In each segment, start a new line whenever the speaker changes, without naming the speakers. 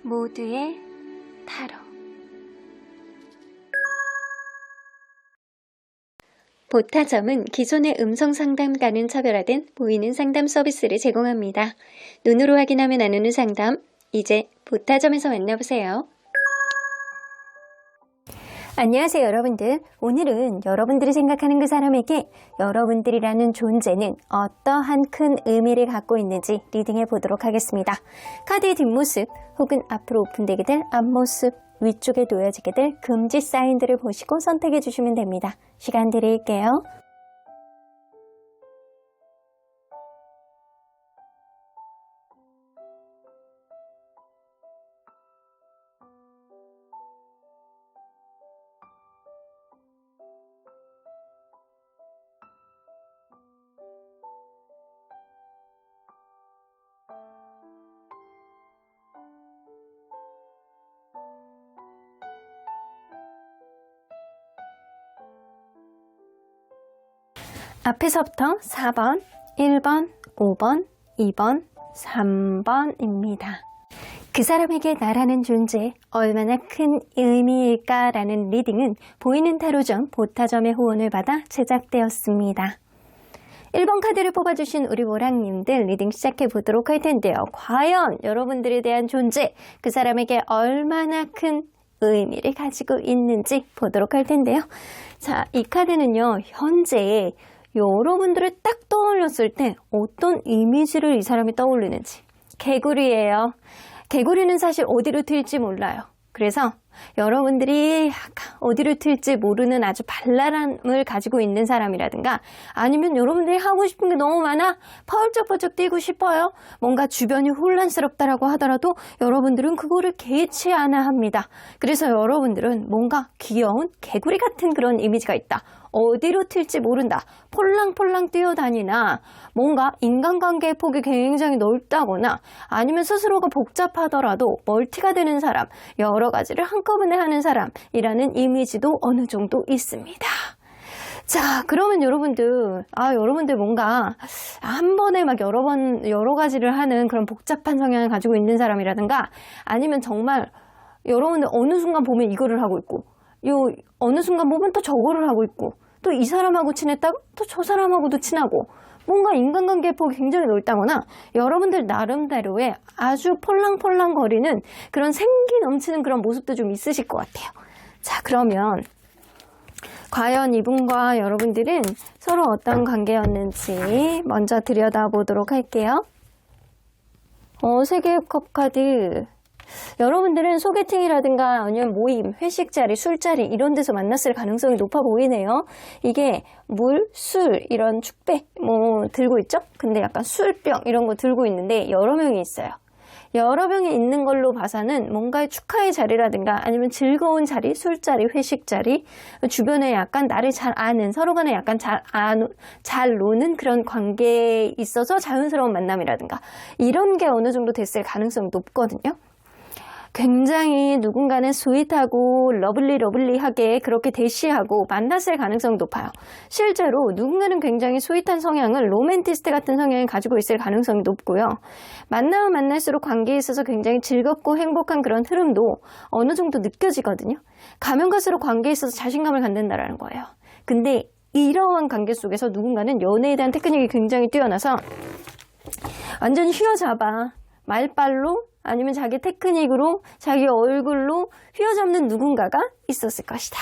모두의 타로. 보타점은 기존의 음성 상담과는 차별화된 보이는 상담 서비스를 제공합니다. 눈으로 확인하며 나누는 상담, 이제 보타점에서 만나보세요. 안녕하세요 여러분들. 오늘은 여러분들이 생각하는 그 사람에게 여러분들이라는 존재는 어떠한 큰 의미를 갖고 있는지 리딩해 보도록 하겠습니다. 카드의 뒷모습 혹은 앞으로 오픈되게 될 앞모습, 위쪽에 놓여지게 될 금지 사인들을 보시고 선택해 주시면 됩니다. 시간 드릴게요. 앞에서부터 4번, 1번, 5번, 2번, 3번입니다. 그 사람에게 나라는 존재, 얼마나 큰 의미일까라는 리딩은 보이는 타로점 보타점의 후원을 받아 제작되었습니다. 1번 카드를 뽑아주신 우리 모랑님들 리딩 시작해 보도록 할 텐데요. 과연 여러분들에 대한 존재, 그 사람에게 얼마나 큰 의미를 가지고 있는지 보도록 할 텐데요. 자, 이 카드는요, 현재 여러분들을 딱 떠올렸을 때 어떤 이미지를 이 사람이 떠올리는지. 개구리예요. 개구리는 사실 어디로 튈지 몰라요. 그래서 여러분들이 어디로 튈지 모르는 아주 발랄함을 가지고 있는 사람이라든가, 아니면 여러분들이 하고 싶은 게 너무 많아 펄쩍펄쩍 뛰고 싶어요. 뭔가 주변이 혼란스럽다라고 하더라도 여러분들은 그거를 개의치 않아 합니다. 그래서 여러분들은 뭔가 귀여운 개구리 같은 그런 이미지가 있다. 어디로 튈지 모른다. 폴랑폴랑 뛰어다니나, 뭔가 인간관계의 폭이 굉장히 넓다거나, 아니면 스스로가 복잡하더라도 멀티가 되는 사람, 여러 가지를 한꺼번에 하는 사람이라는 이미지도 어느 정도 있습니다. 자, 그러면 여러분들 뭔가 한 번에 막 여러 가지를 하는 그런 복잡한 성향을 가지고 있는 사람이라든가, 아니면 정말 여러분들 어느 순간 보면 이거를 하고 있고, 어느 순간 보면 또 저거를 하고 있고, 또 이 사람하고 친했다고 또 저 사람하고도 친하고, 뭔가 인간관계의 폭이 굉장히 넓다거나 여러분들 나름대로의 아주 폴랑폴랑 거리는 그런 생기 넘치는 그런 모습도 좀 있으실 것 같아요. 자, 그러면 과연 이분과 여러분들은 서로 어떤 관계였는지 먼저 들여다보도록 할게요. 세 개의 컵 카드. 여러분들은 소개팅이라든가 아니면 모임, 회식 자리, 술자리 이런 데서 만났을 가능성이 높아 보이네요. 이게 물, 술 이런 축배 들고 있죠? 근데 약간 술병 이런 거 들고 있는데 여러 명이 있어요. 여러 명이 있는 걸로 봐서는 뭔가의 축하의 자리라든가 아니면 즐거운 자리, 술자리, 회식 자리, 주변에 약간 나를 잘 아는, 서로 간에 약간 잘 노는 그런 관계에 있어서 자연스러운 만남이라든가 이런 게 어느 정도 됐을 가능성이 높거든요. 굉장히 누군가는 스윗하고 러블리하게 그렇게 대시하고 만났을 가능성이 높아요. 실제로 누군가는 굉장히 스윗한 성향을, 로맨티스트 같은 성향을 가지고 있을 가능성이 높고요. 만나면 만날수록 관계에 있어서 굉장히 즐겁고 행복한 그런 흐름도 어느 정도 느껴지거든요. 가면 갈수록 관계에 있어서 자신감을 갖는다라는 거예요. 근데 이러한 관계 속에서 누군가는 연애에 대한 테크닉이 굉장히 뛰어나서 완전히 휘어잡아 말빨로 아니면 자기 테크닉으로, 자기 얼굴로 휘어잡는 누군가가 있었을 것이다.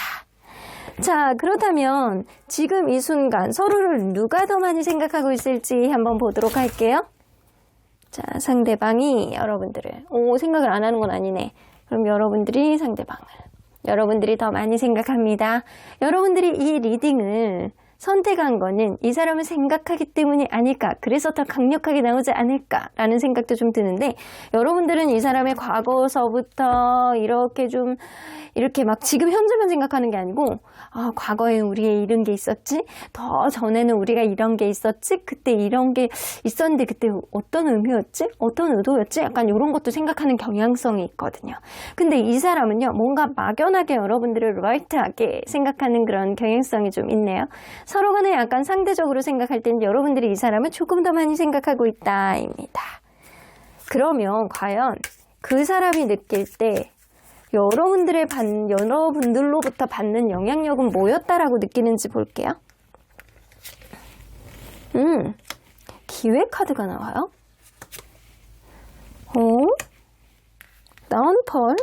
자, 그렇다면 지금 이 순간 서로를 누가 더 많이 생각하고 있을지 한번 보도록 할게요. 자, 상대방이 여러분들을, 생각을 안 하는 건 아니네. 그럼 여러분들이 여러분들이 더 많이 생각합니다. 여러분들이 이 리딩을 선택한 거는 이 사람을 생각하기 때문이 아닐까, 그래서 더 강력하게 나오지 않을까라는 생각도 좀 드는데, 여러분들은 이 사람의 과거서부터 이렇게 막 지금 현재만 생각하는 게 아니고, 과거에 우리의 이런 게 있었지, 더 전에는 우리가 이런 게 있었지, 그때 이런 게 있었는데 그때 어떤 의미였지, 어떤 의도였지, 약간 이런 것도 생각하는 경향성이 있거든요. 근데 이 사람은요, 뭔가 막연하게 여러분들을 라이트하게 생각하는 그런 경향성이 좀 있네요. 서로 간에 약간 상대적으로 생각할 때는 여러분들이 이 사람을 조금 더 많이 생각하고 있다입니다. 그러면 과연 그 사람이 느낄 때 여러분들로부터 받는 영향력은 뭐였다라고 느끼는지 볼게요. 기회 카드가 나와요. 다운펄.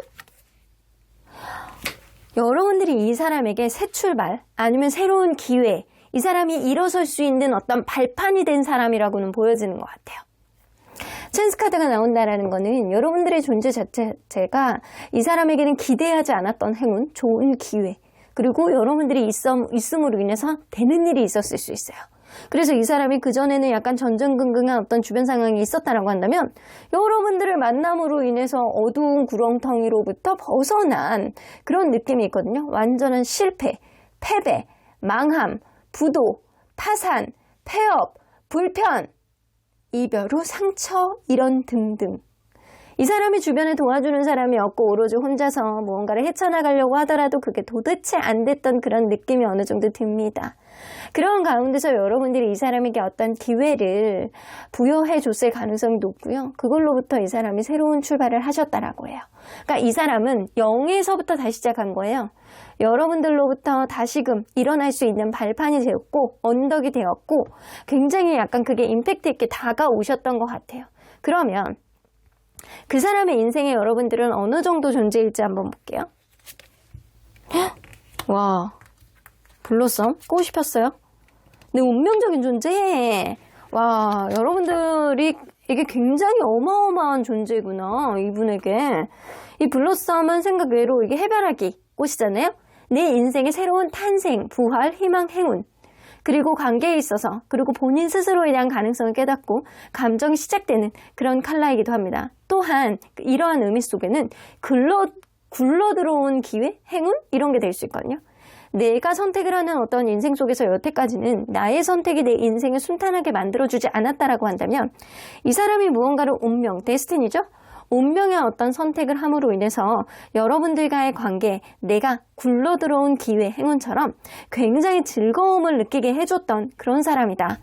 여러분들이 이 사람에게 새 출발 아니면 새로운 기회, 이 사람이 일어설 수 있는 어떤 발판이 된 사람이라고는 보여지는 것 같아요. 찬스 카드가 나온다라는 거는 여러분들의 존재 자체가 이 사람에게는 기대하지 않았던 행운, 좋은 기회, 그리고 여러분들이 있음으로 인해서 되는 일이 있었을 수 있어요. 그래서 이 사람이 그전에는 약간 전전긍긍한 어떤 주변 상황이 있었다라고 한다면 여러분들을 만남으로 인해서 어두운 구렁텅이로부터 벗어난 그런 느낌이 있거든요. 완전한 실패, 패배, 망함, 부도, 파산, 폐업, 불편, 이별 후 상처, 이런 등등. 이 사람이 주변에 도와주는 사람이 없고 오로지 혼자서 무언가를 헤쳐나가려고 하더라도 그게 도대체 안 됐던 그런 느낌이 어느 정도 듭니다. 그런 가운데서 여러분들이 이 사람에게 어떤 기회를 부여해 줬을 가능성이 높고요. 그걸로부터 이 사람이 새로운 출발을 하셨다라고 해요. 그러니까 이 사람은 0에서부터 다시 시작한 거예요. 여러분들로부터 다시금 일어날 수 있는 발판이 되었고 언덕이 되었고 굉장히 약간 그게 임팩트 있게 다가오셨던 것 같아요. 그러면 그 사람의 인생에 여러분들은 어느 정도 존재일지 한번 볼게요. 와, 블로썸 꽃이 폈어요. 근데 운명적인 존재. 와, 여러분들이 이게 굉장히 어마어마한 존재구나. 이분에게 이 블로썸은 생각 외로 이게 해바라기 꽃이잖아요. 내 인생의 새로운 탄생, 부활, 희망, 행운, 그리고 관계에 있어서, 그리고 본인 스스로에 대한 가능성을 깨닫고 감정이 시작되는 그런 컬러이기도 합니다. 또한 이러한 의미 속에는 굴러 들어온 기회, 행운 이런 게 될 수 있거든요. 내가 선택을 하는 어떤 인생 속에서 여태까지는 나의 선택이 내 인생을 순탄하게 만들어주지 않았다라고 한다면 이 사람이 무언가를 운명, 데스티니죠? 운명의 어떤 선택을 함으로 인해서 여러분들과의 관계, 내가 굴러들어온 기회, 행운처럼 굉장히 즐거움을 느끼게 해줬던 그런 사람이다.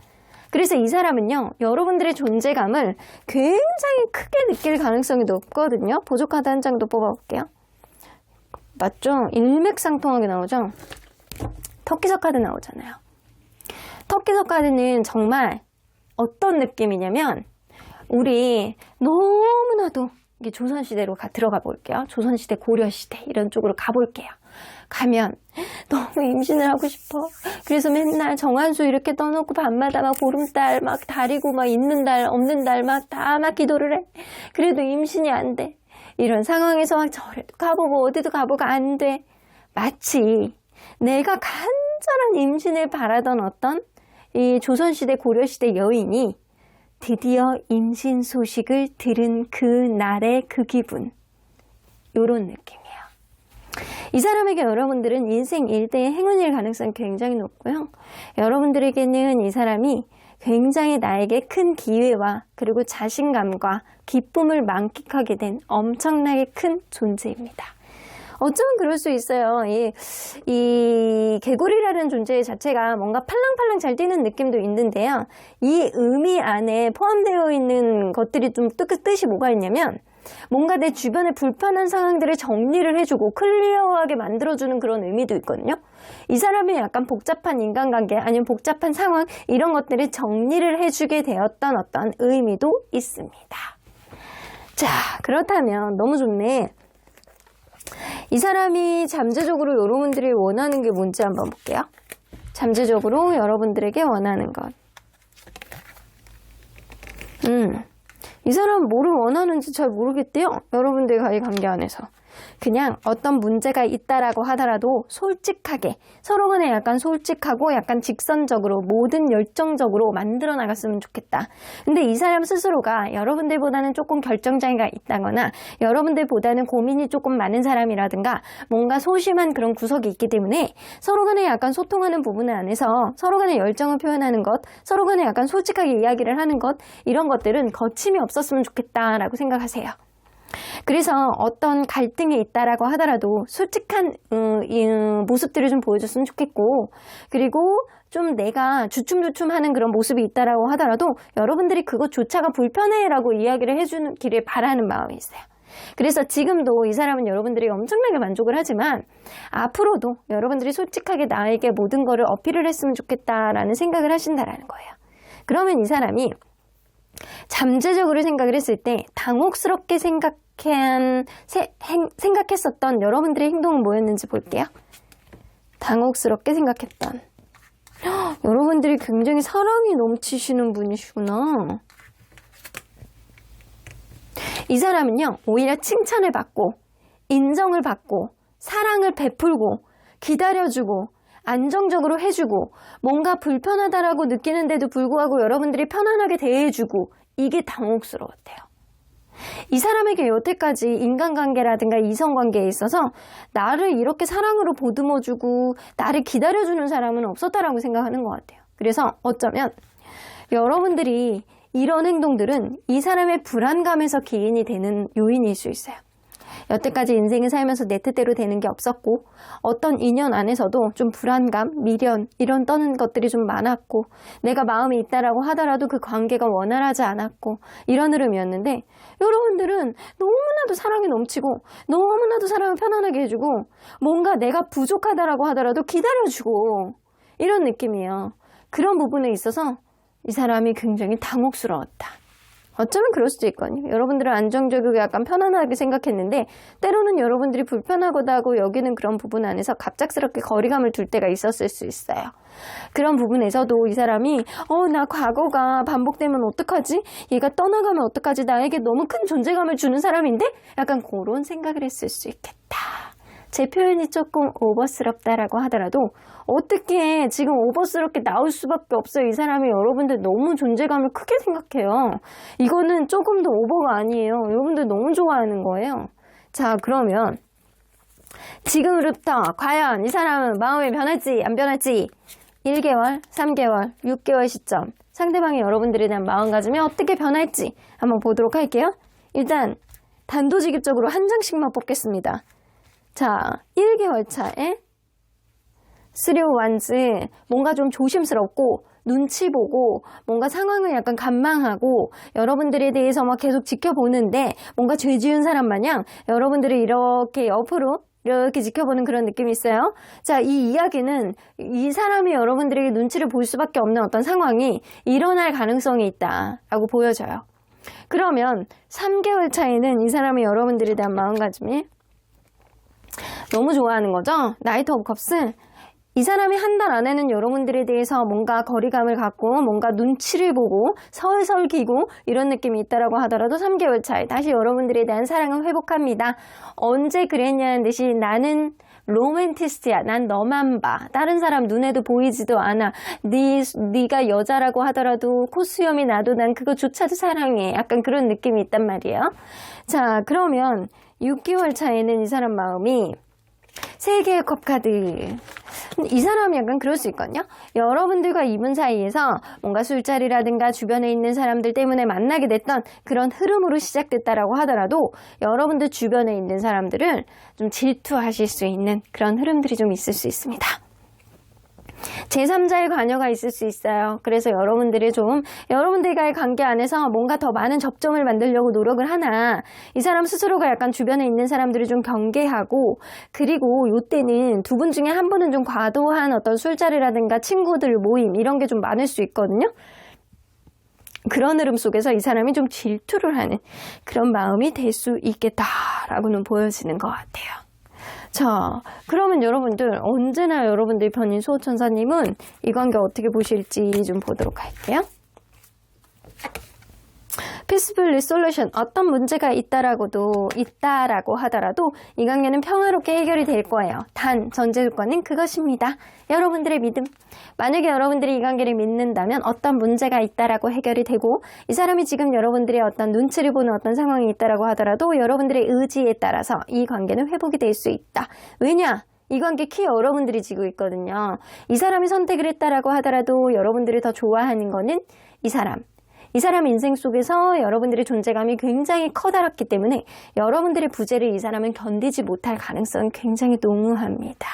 그래서 이 사람은요, 여러분들의 존재감을 굉장히 크게 느낄 가능성이 높거든요. 보조카드 한 장도 뽑아볼게요. 맞죠? 일맥상통하게 나오죠? 터키석 카드 나오잖아요. 터키석 카드는 정말 어떤 느낌이냐면 우리 너무나도 이게 조선시대로 들어가 볼게요. 조선시대, 고려시대 이런 쪽으로 가볼게요. 가면 너무 임신을 하고 싶어. 그래서 맨날 정한수 이렇게 떠놓고 밤마다 막 보름달 막 다리고 막 있는 달 없는 달 막 다 막 기도를 해. 그래도 임신이 안 돼. 이런 상황에서 막 저래도 가보고 어디도 가보고 안 돼. 마치 내가 간절한 임신을 바라던 어떤 이 조선시대, 고려시대 여인이 드디어 임신 소식을 들은 그 날의 그 기분. 요런 느낌이에요. 이 사람에게 여러분들은 인생 일대의 행운일 가능성이 굉장히 높고요. 여러분들에게는 이 사람이 굉장히 나에게 큰 기회와 그리고 자신감과 기쁨을 만끽하게 된 엄청나게 큰 존재입니다. 어쩌면 그럴 수 있어요. 이 개구리라는 존재 자체가 뭔가 팔랑팔랑 잘 뛰는 느낌도 있는데요. 이 의미 안에 포함되어 있는 것들이 좀 뜻이 뭐가 있냐면 뭔가 내 주변의 불편한 상황들을 정리를 해주고 클리어하게 만들어주는 그런 의미도 있거든요. 이 사람이 약간 복잡한 인간관계 아니면 복잡한 상황 이런 것들을 정리를 해주게 되었던 어떤 의미도 있습니다. 자, 그렇다면 너무 좋네. 이 사람이 잠재적으로 여러분들이 원하는 게 뭔지 한번 볼게요. 잠재적으로 여러분들에게 원하는 것. 이 사람은 뭐를 원하는지 잘 모르겠대요. 여러분들과의 관계 안에서. 그냥 어떤 문제가 있다라고 하더라도 솔직하게 서로 간에 약간 솔직하고 약간 직선적으로 모든 열정적으로 만들어 나갔으면 좋겠다. 근데 이 사람 스스로가 여러분들보다는 조금 결정장애가 있다거나 여러분들보다는 고민이 조금 많은 사람이라든가 뭔가 소심한 그런 구석이 있기 때문에 서로 간에 약간 소통하는 부분 안에서 서로 간에 열정을 표현하는 것, 서로 간에 약간 솔직하게 이야기를 하는 것 이런 것들은 거침이 없었으면 좋겠다라고 생각하세요. 그래서 어떤 갈등이 있다라고 하더라도 솔직한 모습들을 좀 보여줬으면 좋겠고 그리고 좀 내가 주춤주춤하는 그런 모습이 있다라고 하더라도 여러분들이 그것조차가 불편해라고 이야기를 해주는 길을 바라는 마음이 있어요. 그래서 지금도 이 사람은 여러분들이 엄청나게 만족을 하지만 앞으로도 여러분들이 솔직하게 나에게 모든 거를 어필을 했으면 좋겠다라는 생각을 하신다라는 거예요. 그러면 이 사람이 잠재적으로 생각을 했을 때 당혹스럽게 생각했었던 여러분들의 행동은 뭐였는지 볼게요. 당혹스럽게 생각했던 여러분들이 굉장히 사랑이 넘치시는 분이시구나. 이 사람은요, 오히려 칭찬을 받고 인정을 받고 사랑을 베풀고 기다려주고 안정적으로 해주고 뭔가 불편하다라고 느끼는데도 불구하고 여러분들이 편안하게 대해주고, 이게 당혹스러웠대요. 이 사람에게 여태까지 인간관계라든가 이성관계에 있어서 나를 이렇게 사랑으로 보듬어주고 나를 기다려주는 사람은 없었다라고 생각하는 것 같아요. 그래서 어쩌면 여러분들이 이런 행동들은 이 사람의 불안감에서 기인이 되는 요인일 수 있어요. 여태까지 인생을 살면서 내 뜻대로 되는 게 없었고 어떤 인연 안에서도 좀 불안감, 미련 이런 떠는 것들이 좀 많았고 내가 마음이 있다라고 하더라도 그 관계가 원활하지 않았고 이런 흐름이었는데, 여러분들은 너무나도 사랑이 넘치고 너무나도 사랑을 편안하게 해주고 뭔가 내가 부족하다라고 하더라도 기다려주고 이런 느낌이에요. 그런 부분에 있어서 이 사람이 굉장히 당혹스러웠다. 어쩌면 그럴 수도 있거든요. 여러분들은 안정적이고 약간 편안하게 생각했는데 때로는 여러분들이 불편하다고 여기는 그런 부분 안에서 갑작스럽게 거리감을 둘 때가 있었을 수 있어요. 그런 부분에서도 이 사람이 나 과거가 반복되면 어떡하지? 얘가 떠나가면 어떡하지? 나에게 너무 큰 존재감을 주는 사람인데? 약간 그런 생각을 했을 수 있겠다. 제 표현이 조금 오버스럽다라고 하더라도 어떻게 지금 오버스럽게 나올 수밖에 없어요. 이 사람이 여러분들 너무 존재감을 크게 생각해요. 이거는 조금 더 오버가 아니에요. 여러분들 너무 좋아하는 거예요. 자, 그러면 지금부터 과연 이 사람은 마음이 변할지 안 변할지 1개월, 3개월, 6개월 시점 상대방이 여러분들에 대한 마음가짐이 어떻게 변할지 한번 보도록 할게요. 일단 단도직입적으로 한 장씩만 뽑겠습니다. 자, 1개월 차에 3-1즈 뭔가 좀 조심스럽고 눈치 보고 뭔가 상황을 약간 관망하고 여러분들에 대해서 막 계속 지켜보는데 뭔가 죄 지은 사람 마냥 여러분들을 이렇게 옆으로 이렇게 지켜보는 그런 느낌이 있어요. 자, 이 이야기는 이 사람이 여러분들에게 눈치를 볼 수밖에 없는 어떤 상황이 일어날 가능성이 있다라고 보여져요. 그러면 3개월 차에는 이 사람이 여러분들에 대한 마음가짐이 너무 좋아하는 거죠. 나이트 오브 컵스. 이 사람이 한 달 안에는 여러분들에 대해서 뭔가 거리감을 갖고 뭔가 눈치를 보고 설설기고 이런 느낌이 있다라고 하더라도 3개월 차에 다시 여러분들에 대한 사랑을 회복합니다. 언제 그랬냐는 듯이 나는 로맨티스트야. 난 너만 봐. 다른 사람 눈에도 보이지도 않아. 네가 여자라고 하더라도 콧수염이 나도 난 그거조차도 사랑해. 약간 그런 느낌이 있단 말이에요. 자, 그러면 6개월 차에는 이 사람 마음이 3개의 컵 카드. 이 사람이 약간 그럴 수 있거든요. 여러분들과 이분 사이에서 뭔가 술자리라든가 주변에 있는 사람들 때문에 만나게 됐던 그런 흐름으로 시작됐다라고 하더라도 여러분들 주변에 있는 사람들을 좀 질투하실 수 있는 그런 흐름들이 좀 있을 수 있습니다. 제3자의 관여가 있을 수 있어요. 그래서 여러분들이 좀 여러분들과의 관계 안에서 뭔가 더 많은 접점을 만들려고 노력을 하나 이 사람 스스로가 약간 주변에 있는 사람들을 좀 경계하고, 그리고 이때는 두 분 중에 한 분은 좀 과도한 어떤 술자리라든가 친구들 모임 이런 게 좀 많을 수 있거든요. 그런 흐름 속에서 이 사람이 좀 질투를 하는 그런 마음이 될 수 있겠다라고는 보여지는 것 같아요. 자, 그러면 여러분들 언제나 여러분들 편인 수호천사님은 이 관계 어떻게 보실지 좀 보도록 할게요. Peaceful Resolution, 어떤 문제가 있다라고 하더라도 이 관계는 평화롭게 해결이 될 거예요. 단 전제 조건은 그것입니다. 여러분들의 믿음. 만약에 여러분들이 이 관계를 믿는다면 어떤 문제가 있다라고 해결이 되고, 이 사람이 지금 여러분들의 어떤 눈치를 보는 어떤 상황이 있다라고 하더라도 여러분들의 의지에 따라서 이 관계는 회복이 될 수 있다. 왜냐? 이 관계 키 여러분들이 지고 있거든요. 이 사람이 선택을 했다라고 하더라도 여러분들이 더 좋아하는 거는 이 사람 인생 속에서 여러분들의 존재감이 굉장히 커다랗기 때문에 여러분들의 부재를 이 사람은 견디지 못할 가능성은 굉장히 농후합니다.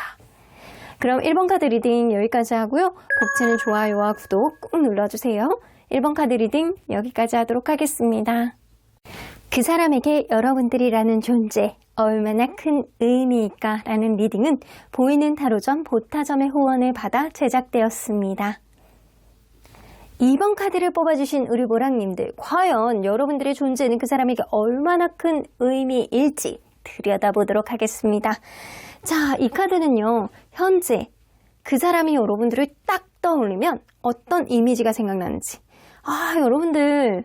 그럼 1번 카드 리딩 여기까지 하고요. 복지는 좋아요와 구독 꾹 눌러주세요. 1번 카드 리딩 여기까지 하도록 하겠습니다. 그 사람에게 여러분들이라는 존재 얼마나 큰 의미일까라는 리딩은 보이는 타로점 보타점의 후원을 받아 제작되었습니다. 2번 카드를 뽑아주신 우리 모랑님들, 과연 여러분들의 존재는 그 사람에게 얼마나 큰 의미일지 들여다보도록 하겠습니다. 자, 이 카드는요, 현재 그 사람이 여러분들을 딱 떠올리면 어떤 이미지가 생각나는지. 여러분들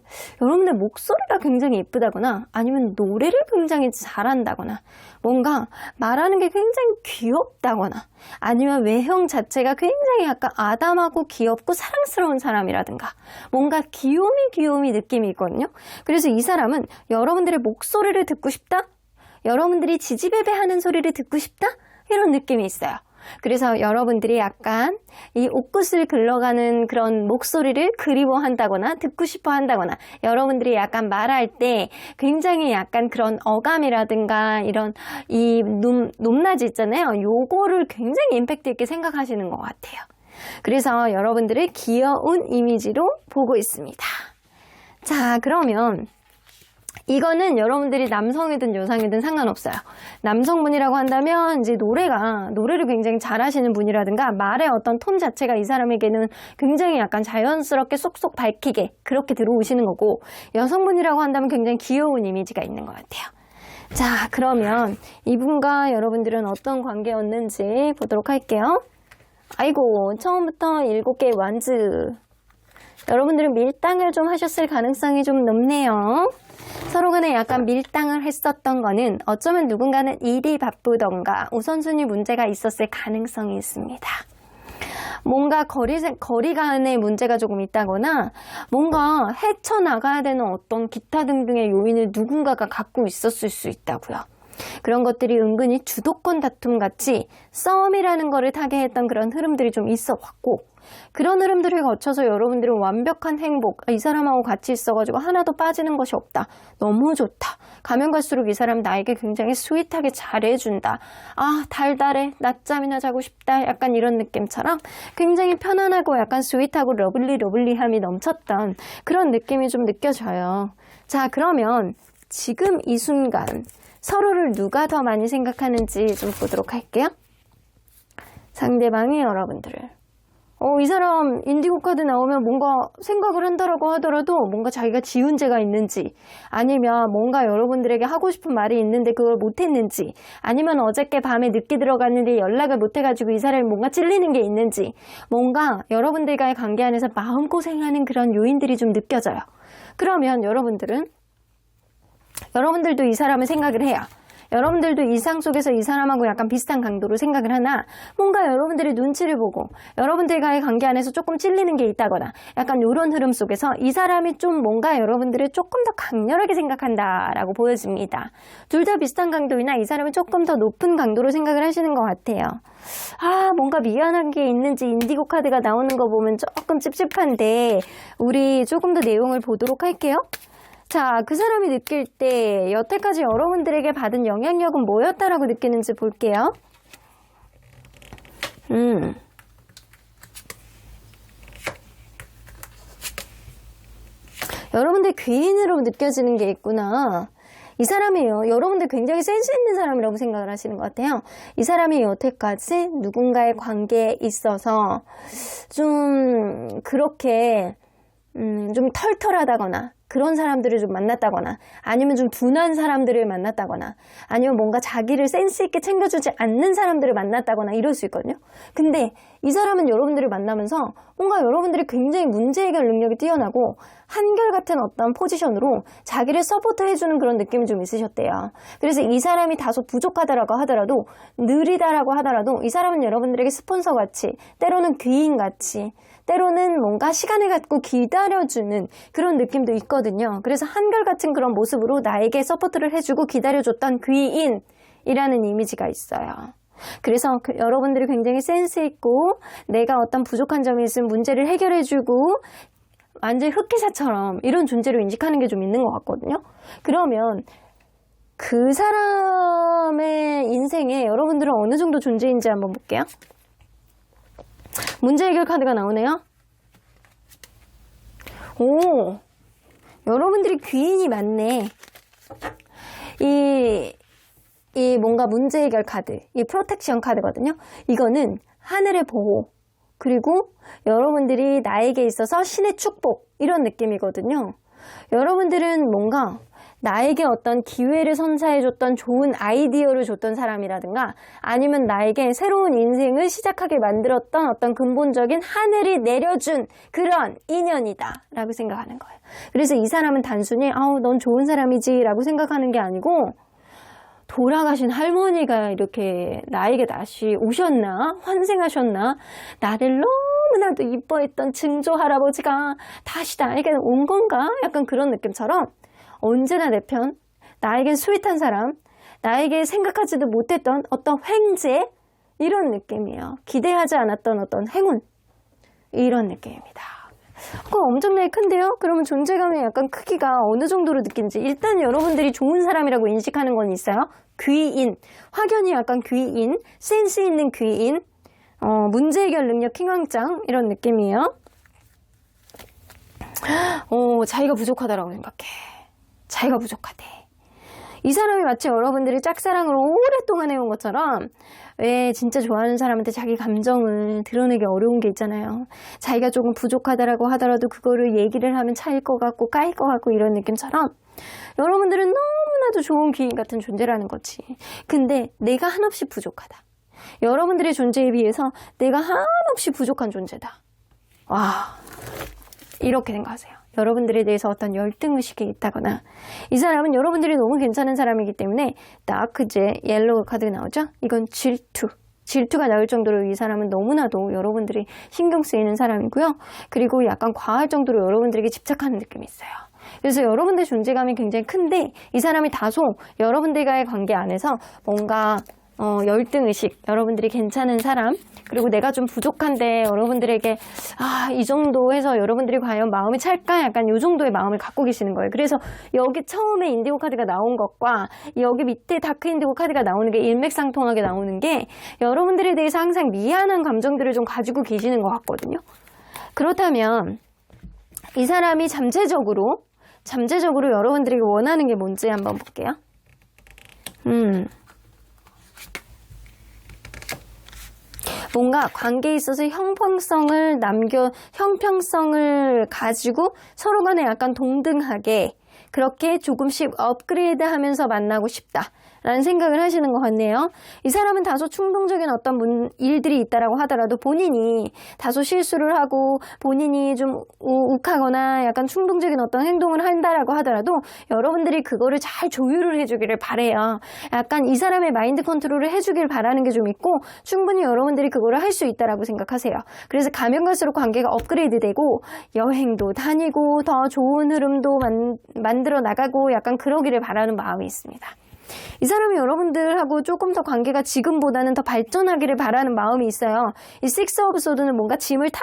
목소리가 굉장히 예쁘다거나 아니면 노래를 굉장히 잘한다거나 뭔가 말하는 게 굉장히 귀엽다거나 아니면 외형 자체가 굉장히 약간 아담하고 귀엽고 사랑스러운 사람이라든가 뭔가 귀요미 느낌이 있거든요. 그래서 이 사람은 여러분들의 목소리를 듣고 싶다? 여러분들이 지지배배하는 소리를 듣고 싶다? 이런 느낌이 있어요. 그래서 여러분들이 약간 이 옷깃을 굴러가는 그런 목소리를 그리워한다거나 듣고 싶어 한다거나 여러분들이 약간 말할 때 굉장히 약간 그런 어감이라든가 이런 이 높낮이 있잖아요. 요거를 굉장히 임팩트 있게 생각하시는 것 같아요. 그래서 여러분들을 귀여운 이미지로 보고 있습니다. 자, 그러면 이거는 여러분들이 남성이든 여성이든 상관없어요. 남성분이라고 한다면 이제 노래를 굉장히 잘하시는 분이라든가 말의 어떤 톤 자체가 이 사람에게는 굉장히 약간 자연스럽게 쏙쏙 밝히게 그렇게 들어오시는 거고, 여성분이라고 한다면 굉장히 귀여운 이미지가 있는 것 같아요. 자, 그러면 이분과 여러분들은 어떤 관계였는지 보도록 할게요. 아이고, 처음부터 7개의 완즈. 여러분들은 밀당을 좀 하셨을 가능성이 좀 높네요. 서로 간에 약간 밀당을 했었던 거는 어쩌면 누군가는 일이 바쁘던가 우선순위 문제가 있었을 가능성이 있습니다. 뭔가 거리간의 문제가 조금 있다거나 뭔가 헤쳐나가야 되는 어떤 기타 등등의 요인을 누군가가 갖고 있었을 수 있다고요. 그런 것들이 은근히 주도권 다툼 같이 싸움이라는 거를 타게 했던 그런 흐름들이 좀 있어 왔고, 그런 흐름들을 거쳐서 여러분들은 완벽한 행복, 이 사람하고 같이 있어가지고 하나도 빠지는 것이 없다, 너무 좋다, 가면 갈수록 이 사람 나에게 굉장히 스윗하게 잘해준다, 달달해, 낮잠이나 자고 싶다, 약간 이런 느낌처럼 굉장히 편안하고 약간 스윗하고 러블리함이 넘쳤던 그런 느낌이 좀 느껴져요. 자, 그러면 지금 이 순간 서로를 누가 더 많이 생각하는지 좀 보도록 할게요. 상대방이 여러분들을. 이 사람 인디고 카드 나오면 뭔가 생각을 한다라고 하더라도 뭔가 자기가 지운 죄가 있는지, 아니면 뭔가 여러분들에게 하고 싶은 말이 있는데 그걸 못했는지, 아니면 어저께 밤에 늦게 들어갔는데 연락을 못해가지고 이 사람이 뭔가 찔리는 게 있는지, 뭔가 여러분들과의 관계 안에서 마음고생하는 그런 요인들이 좀 느껴져요. 그러면 여러분들도 이 사람을 생각을 해요. 여러분들도 일상 속에서 이 사람하고 약간 비슷한 강도로 생각을 하나, 뭔가 여러분들의 눈치를 보고 여러분들과의 관계 안에서 조금 찔리는 게 있다거나 약간 이런 흐름 속에서 이 사람이 좀 뭔가 여러분들을 조금 더 강렬하게 생각한다라고 보여집니다. 둘 다 비슷한 강도이나 이 사람이 조금 더 높은 강도로 생각을 하시는 것 같아요. 뭔가 미안한 게 있는지 인디고 카드가 나오는 거 보면 조금 찝찝한데, 우리 조금 더 내용을 보도록 할게요. 자, 그 사람이 느낄 때 여태까지 여러분들에게 받은 영향력은 뭐였다라고 느끼는지 볼게요. 여러분들 귀인으로 느껴지는 게 있구나. 이 사람이요, 여러분들 굉장히 센스 있는 사람이라고 생각을 하시는 것 같아요. 이 사람이 여태까지 누군가의 관계에 있어서 좀 그렇게 좀 털털하다거나 그런 사람들을 좀 만났다거나, 아니면 좀 둔한 사람들을 만났다거나, 아니면 뭔가 자기를 센스 있게 챙겨주지 않는 사람들을 만났다거나 이럴 수 있거든요. 근데 이 사람은 여러분들을 만나면서 뭔가 여러분들이 굉장히 문제 해결 능력이 뛰어나고 한결같은 어떤 포지션으로 자기를 서포트해주는 그런 느낌이 좀 있으셨대요. 그래서 이 사람이 다소 부족하다라고 하더라도, 느리다라고 하더라도 이 사람은 여러분들에게 스폰서같이, 때로는 귀인같이, 때로는 뭔가 시간을 갖고 기다려주는 그런 느낌도 있거든요. 그래서 한결같은 그런 모습으로 나에게 서포트를 해주고 기다려줬던 귀인이라는 이미지가 있어요. 그래서 여러분들이 굉장히 센스 있고 내가 어떤 부족한 점이 있으면 문제를 해결해주고 완전히 흑기사처럼 이런 존재로 인식하는 게 좀 있는 것 같거든요. 그러면 그 사람의 인생에 여러분들은 어느 정도 존재인지 한번 볼게요. 문제 해결 카드가 나오네요. 오, 여러분들이 귀인이 많네. 이 뭔가 문제 해결 카드, 이 프로텍션 카드거든요. 이거는 하늘의 보호, 그리고 여러분들이 나에게 있어서 신의 축복, 이런 느낌이거든요. 여러분들은 뭔가 나에게 어떤 기회를 선사해줬던 좋은 아이디어를 줬던 사람이라든가 아니면 나에게 새로운 인생을 시작하게 만들었던 어떤 근본적인 하늘이 내려준 그런 인연이다 라고 생각하는 거예요. 그래서 이 사람은 단순히 넌 좋은 사람이지 라고 생각하는 게 아니고 돌아가신 할머니가 이렇게 나에게 다시 오셨나? 환생하셨나? 나를 너무나도 이뻐했던 증조 할아버지가 다시 나에게 온 건가? 약간 그런 느낌처럼 언제나 내 편, 나에겐 스윗한 사람, 나에게 생각하지도 못했던 어떤 횡재, 이런 느낌이에요. 기대하지 않았던 어떤 행운, 이런 느낌입니다. 그거 엄청나게 큰데요? 그러면 존재감의 약간 크기가 어느 정도로 느낀지 일단 여러분들이 좋은 사람이라고 인식하는 건 있어요. 귀인, 확연히 약간 귀인, 센스 있는 귀인, 문제 해결 능력 킹왕짱, 이런 느낌이에요. 자기가 부족하다라고 생각해. 자기가 부족하대. 이 사람이 마치 여러분들이 짝사랑을 오랫동안 해온 것처럼 왜 진짜 좋아하는 사람한테 자기 감정을 드러내기 어려운 게 있잖아요. 자기가 조금 부족하다라고 하더라도 그거를 얘기를 하면 차일 것 같고 까일 것 같고 이런 느낌처럼 여러분들은 너무나도 좋은 귀인 같은 존재라는 거지. 근데 내가 한없이 부족하다. 여러분들의 존재에 비해서 내가 한없이 부족한 존재다. 와, 이렇게 생각하세요. 여러분들에 대해서 어떤 열등의식이 있다거나 이 사람은 여러분들이 너무 괜찮은 사람이기 때문에 다크제 옐로우 카드가 나오죠? 이건 질투가 나올 정도로 이 사람은 너무나도 여러분들이 신경 쓰이는 사람이고요. 그리고 약간 과할 정도로 여러분들에게 집착하는 느낌이 있어요. 그래서 여러분들의 존재감이 굉장히 큰데 이 사람이 다소 여러분들과의 관계 안에서 뭔가 열등의식, 여러분들이 괜찮은 사람, 그리고 내가 좀 부족한데 여러분들에게 이 정도 해서 여러분들이 과연 마음이 찰까? 약간 이 정도의 마음을 갖고 계시는 거예요. 그래서 여기 처음에 인디고 카드가 나온 것과 여기 밑에 다크 인디고 카드가 나오는 게 일맥상통하게 나오는 게 여러분들에 대해서 항상 미안한 감정들을 좀 가지고 계시는 것 같거든요. 그렇다면 이 사람이 잠재적으로 여러분들에게 원하는 게 뭔지 한번 볼게요. 뭔가 관계에 있어서 형평성을 가지고 서로 간에 약간 동등하게 그렇게 조금씩 업그레이드 하면서 만나고 싶다 라는 생각을 하시는 것 같네요. 이 사람은 다소 충동적인 어떤 일들이 있다라고 하더라도 본인이 다소 실수를 하고 본인이 좀 욱하거나 약간 충동적인 어떤 행동을 한다라고 하더라도 여러분들이 그거를 잘 조율을 해주기를 바래요. 약간 이 사람의 마인드 컨트롤을 해주길 바라는 게 좀 있고 충분히 여러분들이 그거를 할 수 있다라고 생각하세요. 그래서 가면 갈수록 관계가 업그레이드 되고 여행도 다니고 더 좋은 흐름도 만들어 나가고 약간 그러기를 바라는 마음이 있습니다. 이 사람이 여러분들하고 조금 더 관계가 지금보다는 더 발전하기를 바라는 마음이 있어요. 이 식스 오브 소드는 뭔가 짐을 다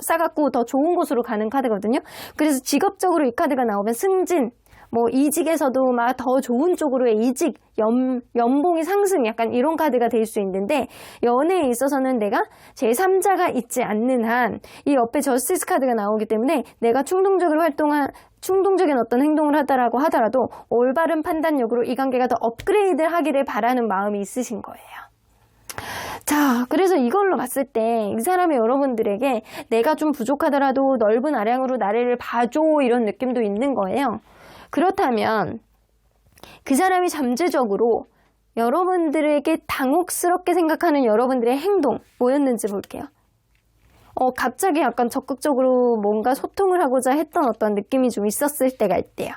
싸갖고 더 좋은 곳으로 가는 카드거든요. 그래서 직업적으로 이 카드가 나오면 승진, 이직에서도 막 더 좋은 쪽으로의 이직, 연봉이 상승 약간 이런 카드가 될 수 있는데 연애에 있어서는 내가 제3자가 있지 않는 한 이 옆에 저스티스 카드가 나오기 때문에 내가 충동적인 어떤 행동을 하더라고 하더라도 올바른 판단력으로 이 관계가 더 업그레이드 하기를 바라는 마음이 있으신 거예요. 자, 그래서 이걸로 봤을 때 이 사람이 여러분들에게 내가 좀 부족하더라도 넓은 아량으로 나를 봐줘 이런 느낌도 있는 거예요. 그렇다면 그 사람이 잠재적으로 여러분들에게 당혹스럽게 생각하는 여러분들의 행동 뭐였는지 볼게요. 갑자기 약간 적극적으로 뭔가 소통을 하고자 했던 어떤 느낌이 좀 있었을 때가 있대요.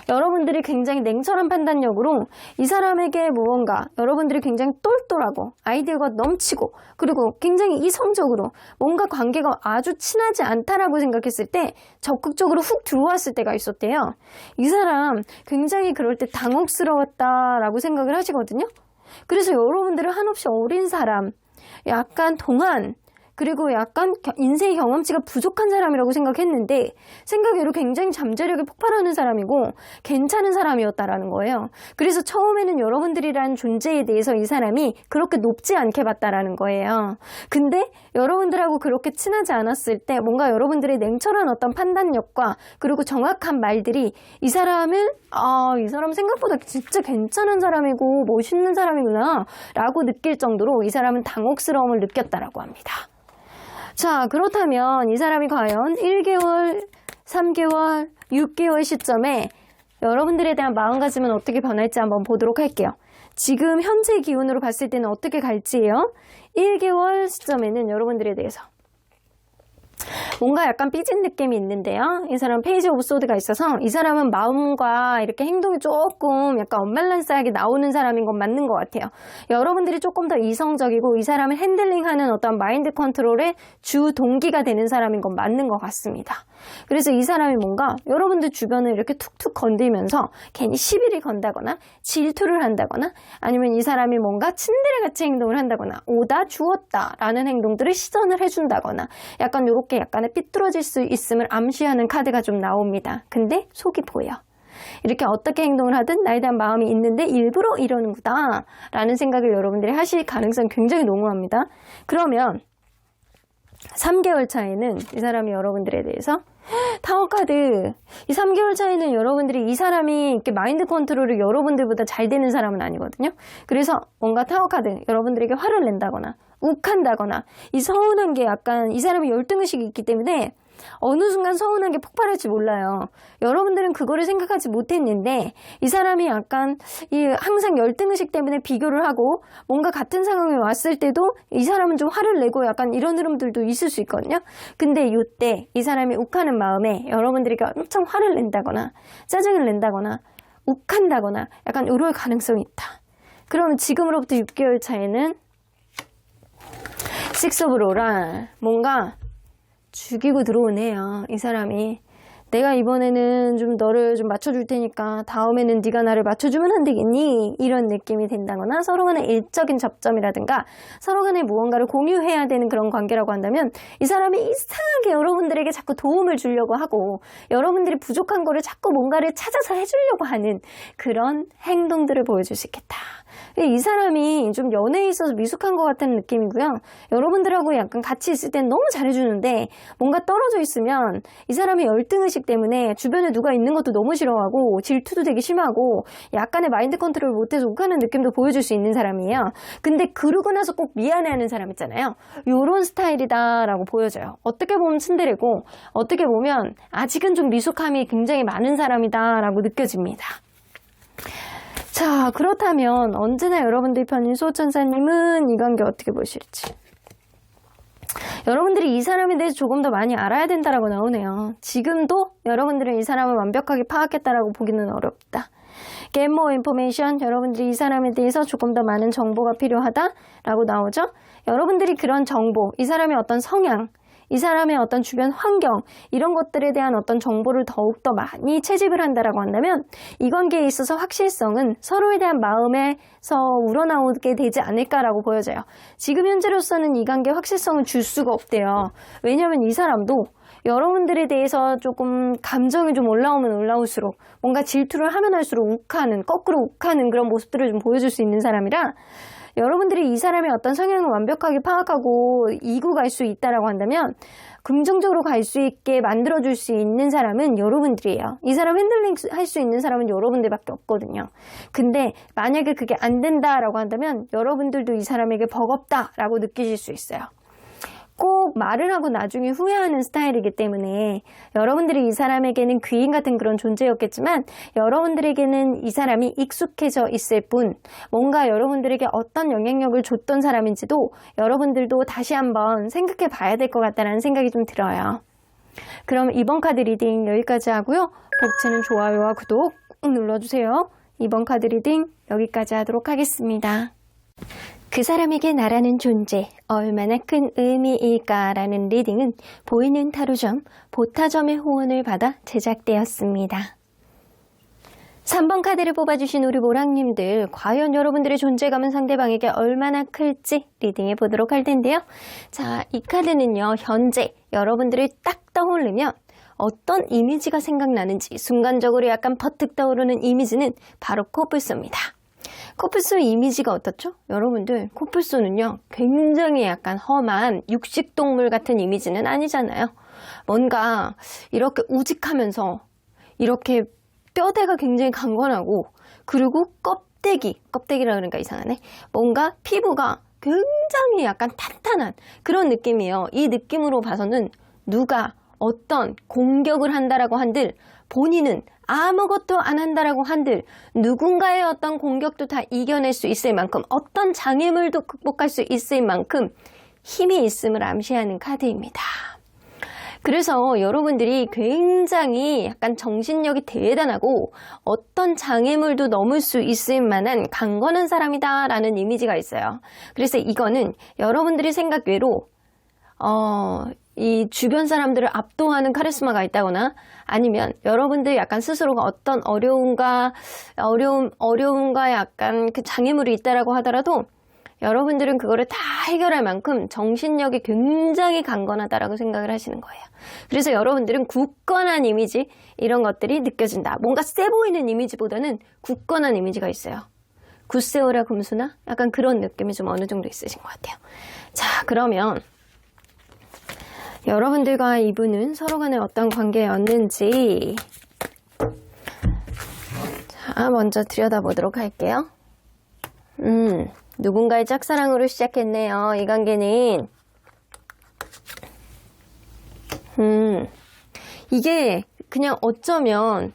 여러분들이 굉장히 냉철한 판단력으로 이 사람에게 무언가 여러분들이 굉장히 똘똘하고 아이디어가 넘치고 그리고 굉장히 이성적으로 뭔가 관계가 아주 친하지 않다라고 생각했을 때 적극적으로 훅 들어왔을 때가 있었대요. 이 사람 굉장히 그럴 때 당혹스러웠다라고 생각을 하시거든요. 그래서 여러분들은 한없이 어린 사람, 약간 동안 그리고 약간 인생의 경험치가 부족한 사람이라고 생각했는데 생각외로 굉장히 잠재력이 폭발하는 사람이고 괜찮은 사람이었다라는 거예요. 그래서 처음에는 여러분들이라는 존재에 대해서 이 사람이 그렇게 높지 않게 봤다라는 거예요. 근데 여러분들하고 그렇게 친하지 않았을 때 뭔가 여러분들의 냉철한 어떤 판단력과 그리고 정확한 말들이 이 사람은 이 사람 생각보다 진짜 괜찮은 사람이고 멋있는 사람이구나 라고 느낄 정도로 이 사람은 당혹스러움을 느꼈다라고 합니다. 자, 그렇다면 이 사람이 과연 1개월, 3개월, 6개월 시점에 여러분들에 대한 마음가짐은 어떻게 변할지 한번 보도록 할게요. 지금 현재 기운으로 봤을 때는 어떻게 갈지예요. 1개월 시점에는 여러분들에 대해서 뭔가 약간 삐진 느낌이 있는데요. 이 사람 페이지 오브 소드가 있어서 이 사람은 마음과 이렇게 행동이 조금 약간 언밸런스하게 나오는 사람인 건 맞는 것 같아요. 여러분들이 조금 더 이성적이고 이 사람을 핸들링하는 어떤 마인드 컨트롤의 주 동기가 되는 사람인 건 맞는 것 같습니다. 그래서 이 사람이 뭔가 여러분들 주변을 이렇게 툭툭 건들면서 괜히 시비를 건다거나 질투를 한다거나 아니면 이 사람이 뭔가 친데레같이 행동을 한다거나 오다 주었다 라는 행동들을 시전을 해준다거나 약간 요렇게 약간의 삐뚤어질 수 있음을 암시하는 카드가 좀 나옵니다. 근데 속이 보여. 이렇게 어떻게 행동을 하든 나에 대한 마음이 있는데 일부러 이러는구나 라는 생각을 여러분들이 하실 가능성이 굉장히 농후합니다. 그러면 3개월 차에는 이 사람이 여러분들에 대해서 타워 카드 이 3개월 차에는 여러분들이 이 사람이 이렇게 마인드 컨트롤이 여러분들보다 잘 되는 사람은 아니거든요. 그래서 뭔가 타워 카드 여러분들에게 화를 낸다거나 욱한다거나 이 서운한 게 약간 이 사람이 열등의식이 있기 때문에 어느 순간 서운한 게 폭발할지 몰라요. 여러분들은 그거를 생각하지 못했는데 이 사람이 약간 항상 열등의식 때문에 비교를 하고 뭔가 같은 상황에 왔을 때도 이 사람은 좀 화를 내고 약간 이런 흐름들도 있을 수 있거든요. 근데 이때 이 사람이 욱하는 마음에 여러분들에게 엄청 화를 낸다거나 짜증을 낸다거나 욱한다거나 약간 이럴 가능성이 있다. 그러면 지금으로부터 6개월 차에는 식스 오브 로라 뭔가 죽이고 들어오네요. 이 사람이 내가 이번에는 좀 너를 좀 맞춰줄 테니까 다음에는 네가 나를 맞춰주면 안 되겠니? 이런 느낌이 된다거나 서로 간의 일적인 접점이라든가 서로 간에 무언가를 공유해야 되는 그런 관계라고 한다면 이 사람이 이상하게 여러분들에게 자꾸 도움을 주려고 하고 여러분들이 부족한 거를 자꾸 뭔가를 찾아서 해주려고 하는 그런 행동들을 보여줄 수 있겠다. 이 사람이 좀 연애에 있어서 미숙한 것 같은 느낌이고요. 여러분들하고 약간 같이 있을 땐 너무 잘해주는데 뭔가 떨어져 있으면 이 사람이 열등의식 때문에 주변에 누가 있는 것도 너무 싫어하고 질투도 되게 심하고 약간의 마인드 컨트롤을 못해서 욱하는 느낌도 보여줄 수 있는 사람이에요. 근데 그러고 나서 꼭 미안해하는 사람 있잖아요. 요런 스타일이다라고 보여져요. 어떻게 보면 츤데레고 어떻게 보면 아직은 좀 미숙함이 굉장히 많은 사람이다라고 느껴집니다. 자, 그렇다면 언제나 여러분들 편인 수호천사님은 이 관계 어떻게 보실지. 여러분들이 이 사람에 대해서 조금 더 많이 알아야 된다라고 나오네요. 지금도 여러분들은 이 사람을 완벽하게 파악했다라고 보기는 어렵다. Get more information. 여러분들이 이 사람에 대해서 조금 더 많은 정보가 필요하다라고 나오죠. 여러분들이 그런 정보, 이 사람의 어떤 성향, 이 사람의 어떤 주변 환경 이런 것들에 대한 어떤 정보를 더욱더 많이 채집을 한다라고 한다면 이 관계에 있어서 확실성은 서로에 대한 마음에서 우러나오게 되지 않을까라고 보여져요. 지금 현재로서는 이 관계에 확실성을 줄 수가 없대요. 왜냐하면 이 사람도 여러분들에 대해서 조금 감정이 좀 올라오면 올라올수록 뭔가 질투를 하면 할수록 욱하는, 거꾸로 욱하는 그런 모습들을 좀 보여줄 수 있는 사람이라 여러분들이 이 사람의 어떤 성향을 완벽하게 파악하고 이고 갈 수 있다라고 한다면 긍정적으로 갈 수 있게 만들어줄 수 있는 사람은 여러분들이에요. 이 사람 핸들링 할 수 있는 사람은 여러분들밖에 없거든요. 근데 만약에 그게 안 된다라고 한다면 여러분들도 이 사람에게 버겁다라고 느끼실 수 있어요. 꼭 말을 하고 나중에 후회하는 스타일이기 때문에 여러분들이 이 사람에게는 귀인 같은 그런 존재였겠지만 여러분들에게는 이 사람이 익숙해져 있을 뿐 뭔가 여러분들에게 어떤 영향력을 줬던 사람인지도 여러분들도 다시 한번 생각해 봐야 될 것 같다는 생각이 좀 들어요. 그럼 이번 카드 리딩 여기까지 하고요. 복채는 좋아요와 구독 꾹 눌러주세요. 이번 카드 리딩 여기까지 하도록 하겠습니다. 그 사람에게 나라는 존재, 얼마나 큰 의미일까라는 리딩은 보이는 타로점, 보타점의 후원을 받아 제작되었습니다. 3번 카드를 뽑아주신 우리 모랑님들, 과연 여러분들의 존재감은 상대방에게 얼마나 클지 리딩해 보도록 할 텐데요. 자, 이 카드는요, 현재 여러분들을 딱 떠올리면 어떤 이미지가 생각나는지 순간적으로 약간 퍼뜩 떠오르는 이미지는 바로 코뿔소입니다. 코뿔소 이미지가 어떻죠? 여러분들, 코뿔소는요, 굉장히 약간 험한 육식동물 같은 이미지는 아니잖아요. 뭔가 이렇게 우직하면서 이렇게 뼈대가 굉장히 강건하고, 그리고 껍데기라 그러니까 이상하네. 뭔가 피부가 굉장히 약간 탄탄한 그런 느낌이에요. 이 느낌으로 봐서는 누가 어떤 공격을 한다라고 한들 본인은 아무것도 안 한다라고 한들 누군가의 어떤 공격도 다 이겨낼 수 있을 만큼, 어떤 장애물도 극복할 수 있을 만큼 힘이 있음을 암시하는 카드입니다. 그래서 여러분들이 굉장히 약간 정신력이 대단하고 어떤 장애물도 넘을 수 있을 만한 강건한 사람이다 라는 이미지가 있어요. 그래서 이거는 여러분들이 생각 외로 이 주변 사람들을 압도하는 카리스마가 있다거나, 아니면 여러분들 약간 스스로가 어떤 어려움과 약간 그 장애물이 있다라고 하더라도 여러분들은 그거를 다 해결할 만큼 정신력이 굉장히 강건하다라고 생각을 하시는 거예요. 그래서 여러분들은 굳건한 이미지, 이런 것들이 느껴진다. 뭔가 세 보이는 이미지보다는 굳건한 이미지가 있어요. 굳세어라 금수나 약간 그런 느낌이 좀 어느 정도 있으신 것 같아요. 자, 그러면 여러분들과 이분은 서로 간에 어떤 관계였는지 자, 먼저 들여다보도록 할게요. 누군가의 짝사랑으로 시작했네요. 이 관계는. 이게 그냥 어쩌면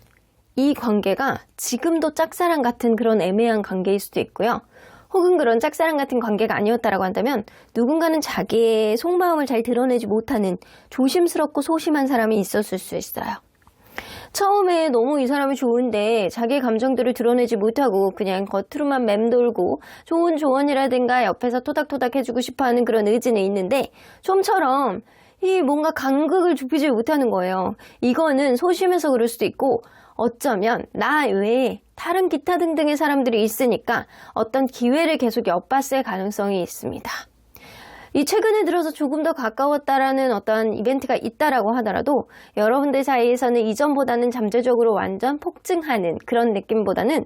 이 관계가 지금도 짝사랑 같은 그런 애매한 관계일 수도 있고요. 혹은 그런 짝사랑 같은 관계가 아니었다라고 한다면 누군가는 자기의 속마음을 잘 드러내지 못하는 조심스럽고 소심한 사람이 있었을 수 있어요. 처음에 너무 이 사람이 좋은데 자기의 감정들을 드러내지 못하고 그냥 겉으로만 맴돌고 좋은 조언이라든가 옆에서 토닥토닥 해주고 싶어하는 그런 의지는 있는데, 좀처럼 이 뭔가 간극을 좁히지 못하는 거예요. 이거는 소심해서 그럴 수도 있고, 어쩌면 나 외에 다른 기타 등등의 사람들이 있으니까 어떤 기회를 계속 엿봤을 가능성이 있습니다. 이 최근에 들어서 조금 더 가까웠다라는 어떤 이벤트가 있다라고 하더라도 여러분들 사이에서는 이전보다는 잠재적으로 완전 폭증하는 그런 느낌보다는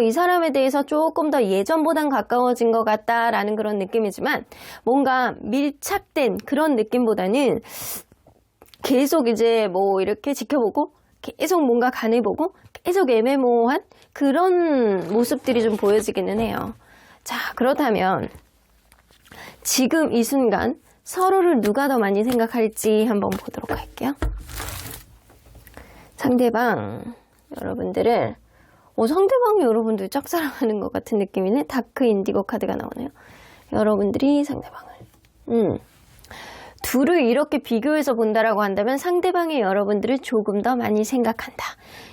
이 사람에 대해서 조금 더 예전보단 가까워진 것 같다라는 그런 느낌이지만, 뭔가 밀착된 그런 느낌보다는 계속 이제 뭐 이렇게 지켜보고 계속 뭔가 간해보고 계속 애매모호한 그런 모습들이 좀 보여지기는 해요. 자, 그렇다면 지금 이 순간 서로를 누가 더 많이 생각할지 한번 보도록 할게요. 상대방, 여러분들은 상대방이 여러분들 짝사랑하는 것 같은 느낌이네. 다크 인디고 카드가 나오네요. 여러분들이 상대방을 둘을 이렇게 비교해서 본다라고 한다면 상대방이 여러분들을 조금 더 많이 생각한다.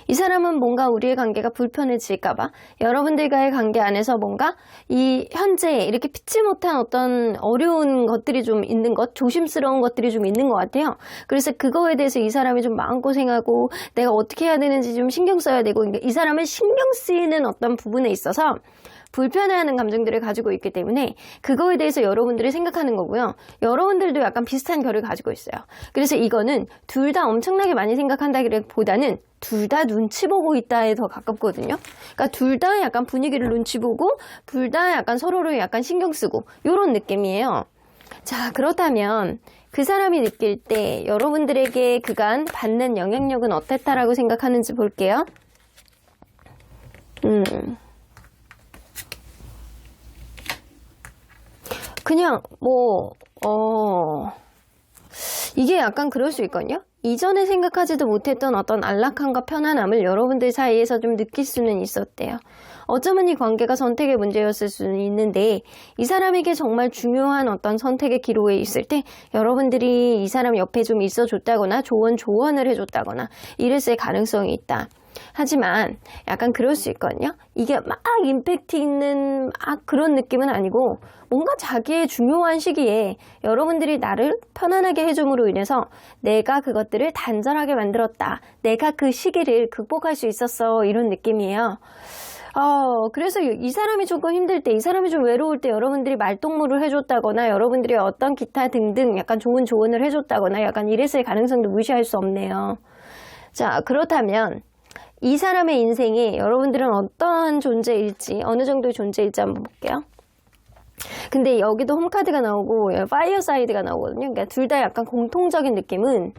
이 사람은 뭔가 우리의 관계가 불편해질까봐 여러분들과의 관계 안에서 뭔가 이 현재 이렇게 피치 못한 어떤 어려운 것들이 좀 있는 것, 조심스러운 것들이 좀 있는 것 같아요. 그래서 그거에 대해서 이 사람이 좀 마음고생하고 내가 어떻게 해야 되는지 좀 신경 써야 되고, 그러니까 이 사람은 신경 쓰이는 어떤 부분에 있어서 불편해하는 감정들을 가지고 있기 때문에 그거에 대해서 여러분들이 생각하는 거고요. 여러분들도 약간 비슷한 결을 가지고 있어요. 그래서 이거는 둘 다 엄청나게 많이 생각한다기보다는 둘 다 눈치 보고 있다에 더 가깝거든요. 그러니까 둘 다 약간 분위기를 눈치 보고 둘 다 약간 서로를 약간 신경 쓰고 이런 느낌이에요. 자, 그렇다면 그 사람이 느낄 때 여러분들에게 그간 받는 영향력은 어땠다라고 생각하는지 볼게요. 그냥 이게 약간 그럴 수 있거든요. 이전에 생각하지도 못했던 어떤 안락함과 편안함을 여러분들 사이에서 좀 느낄 수는 있었대요. 어쩌면 이 관계가 선택의 문제였을 수는 있는데, 이 사람에게 정말 중요한 어떤 선택의 기로에 있을 때 여러분들이 이 사람 옆에 좀 있어줬다거나 조언을 해줬다거나 이랬을 가능성이 있다. 하지만 약간 그럴 수 있거든요. 이게 막 임팩트 있는 막 그런 느낌은 아니고 뭔가 자기의 중요한 시기에 여러분들이 나를 편안하게 해줌으로 인해서 내가 그것들을 단절하게 만들었다. 내가 그 시기를 극복할 수 있었어. 이런 느낌이에요. 그래서 이 사람이 조금 힘들 때, 이 사람이 좀 외로울 때 여러분들이 말동무를 해줬다거나 여러분들이 어떤 기타 등등 약간 좋은 조언을 해줬다거나 약간 이랬을 가능성도 무시할 수 없네요. 자, 그렇다면 이 사람의 인생에 여러분들은 어떤 존재일지, 어느 정도의 존재일지 한번 볼게요. 근데 여기도 홈카드가 나오고 파이어 사이드가 나오거든요. 그러니까 둘 다 약간 공통적인 느낌은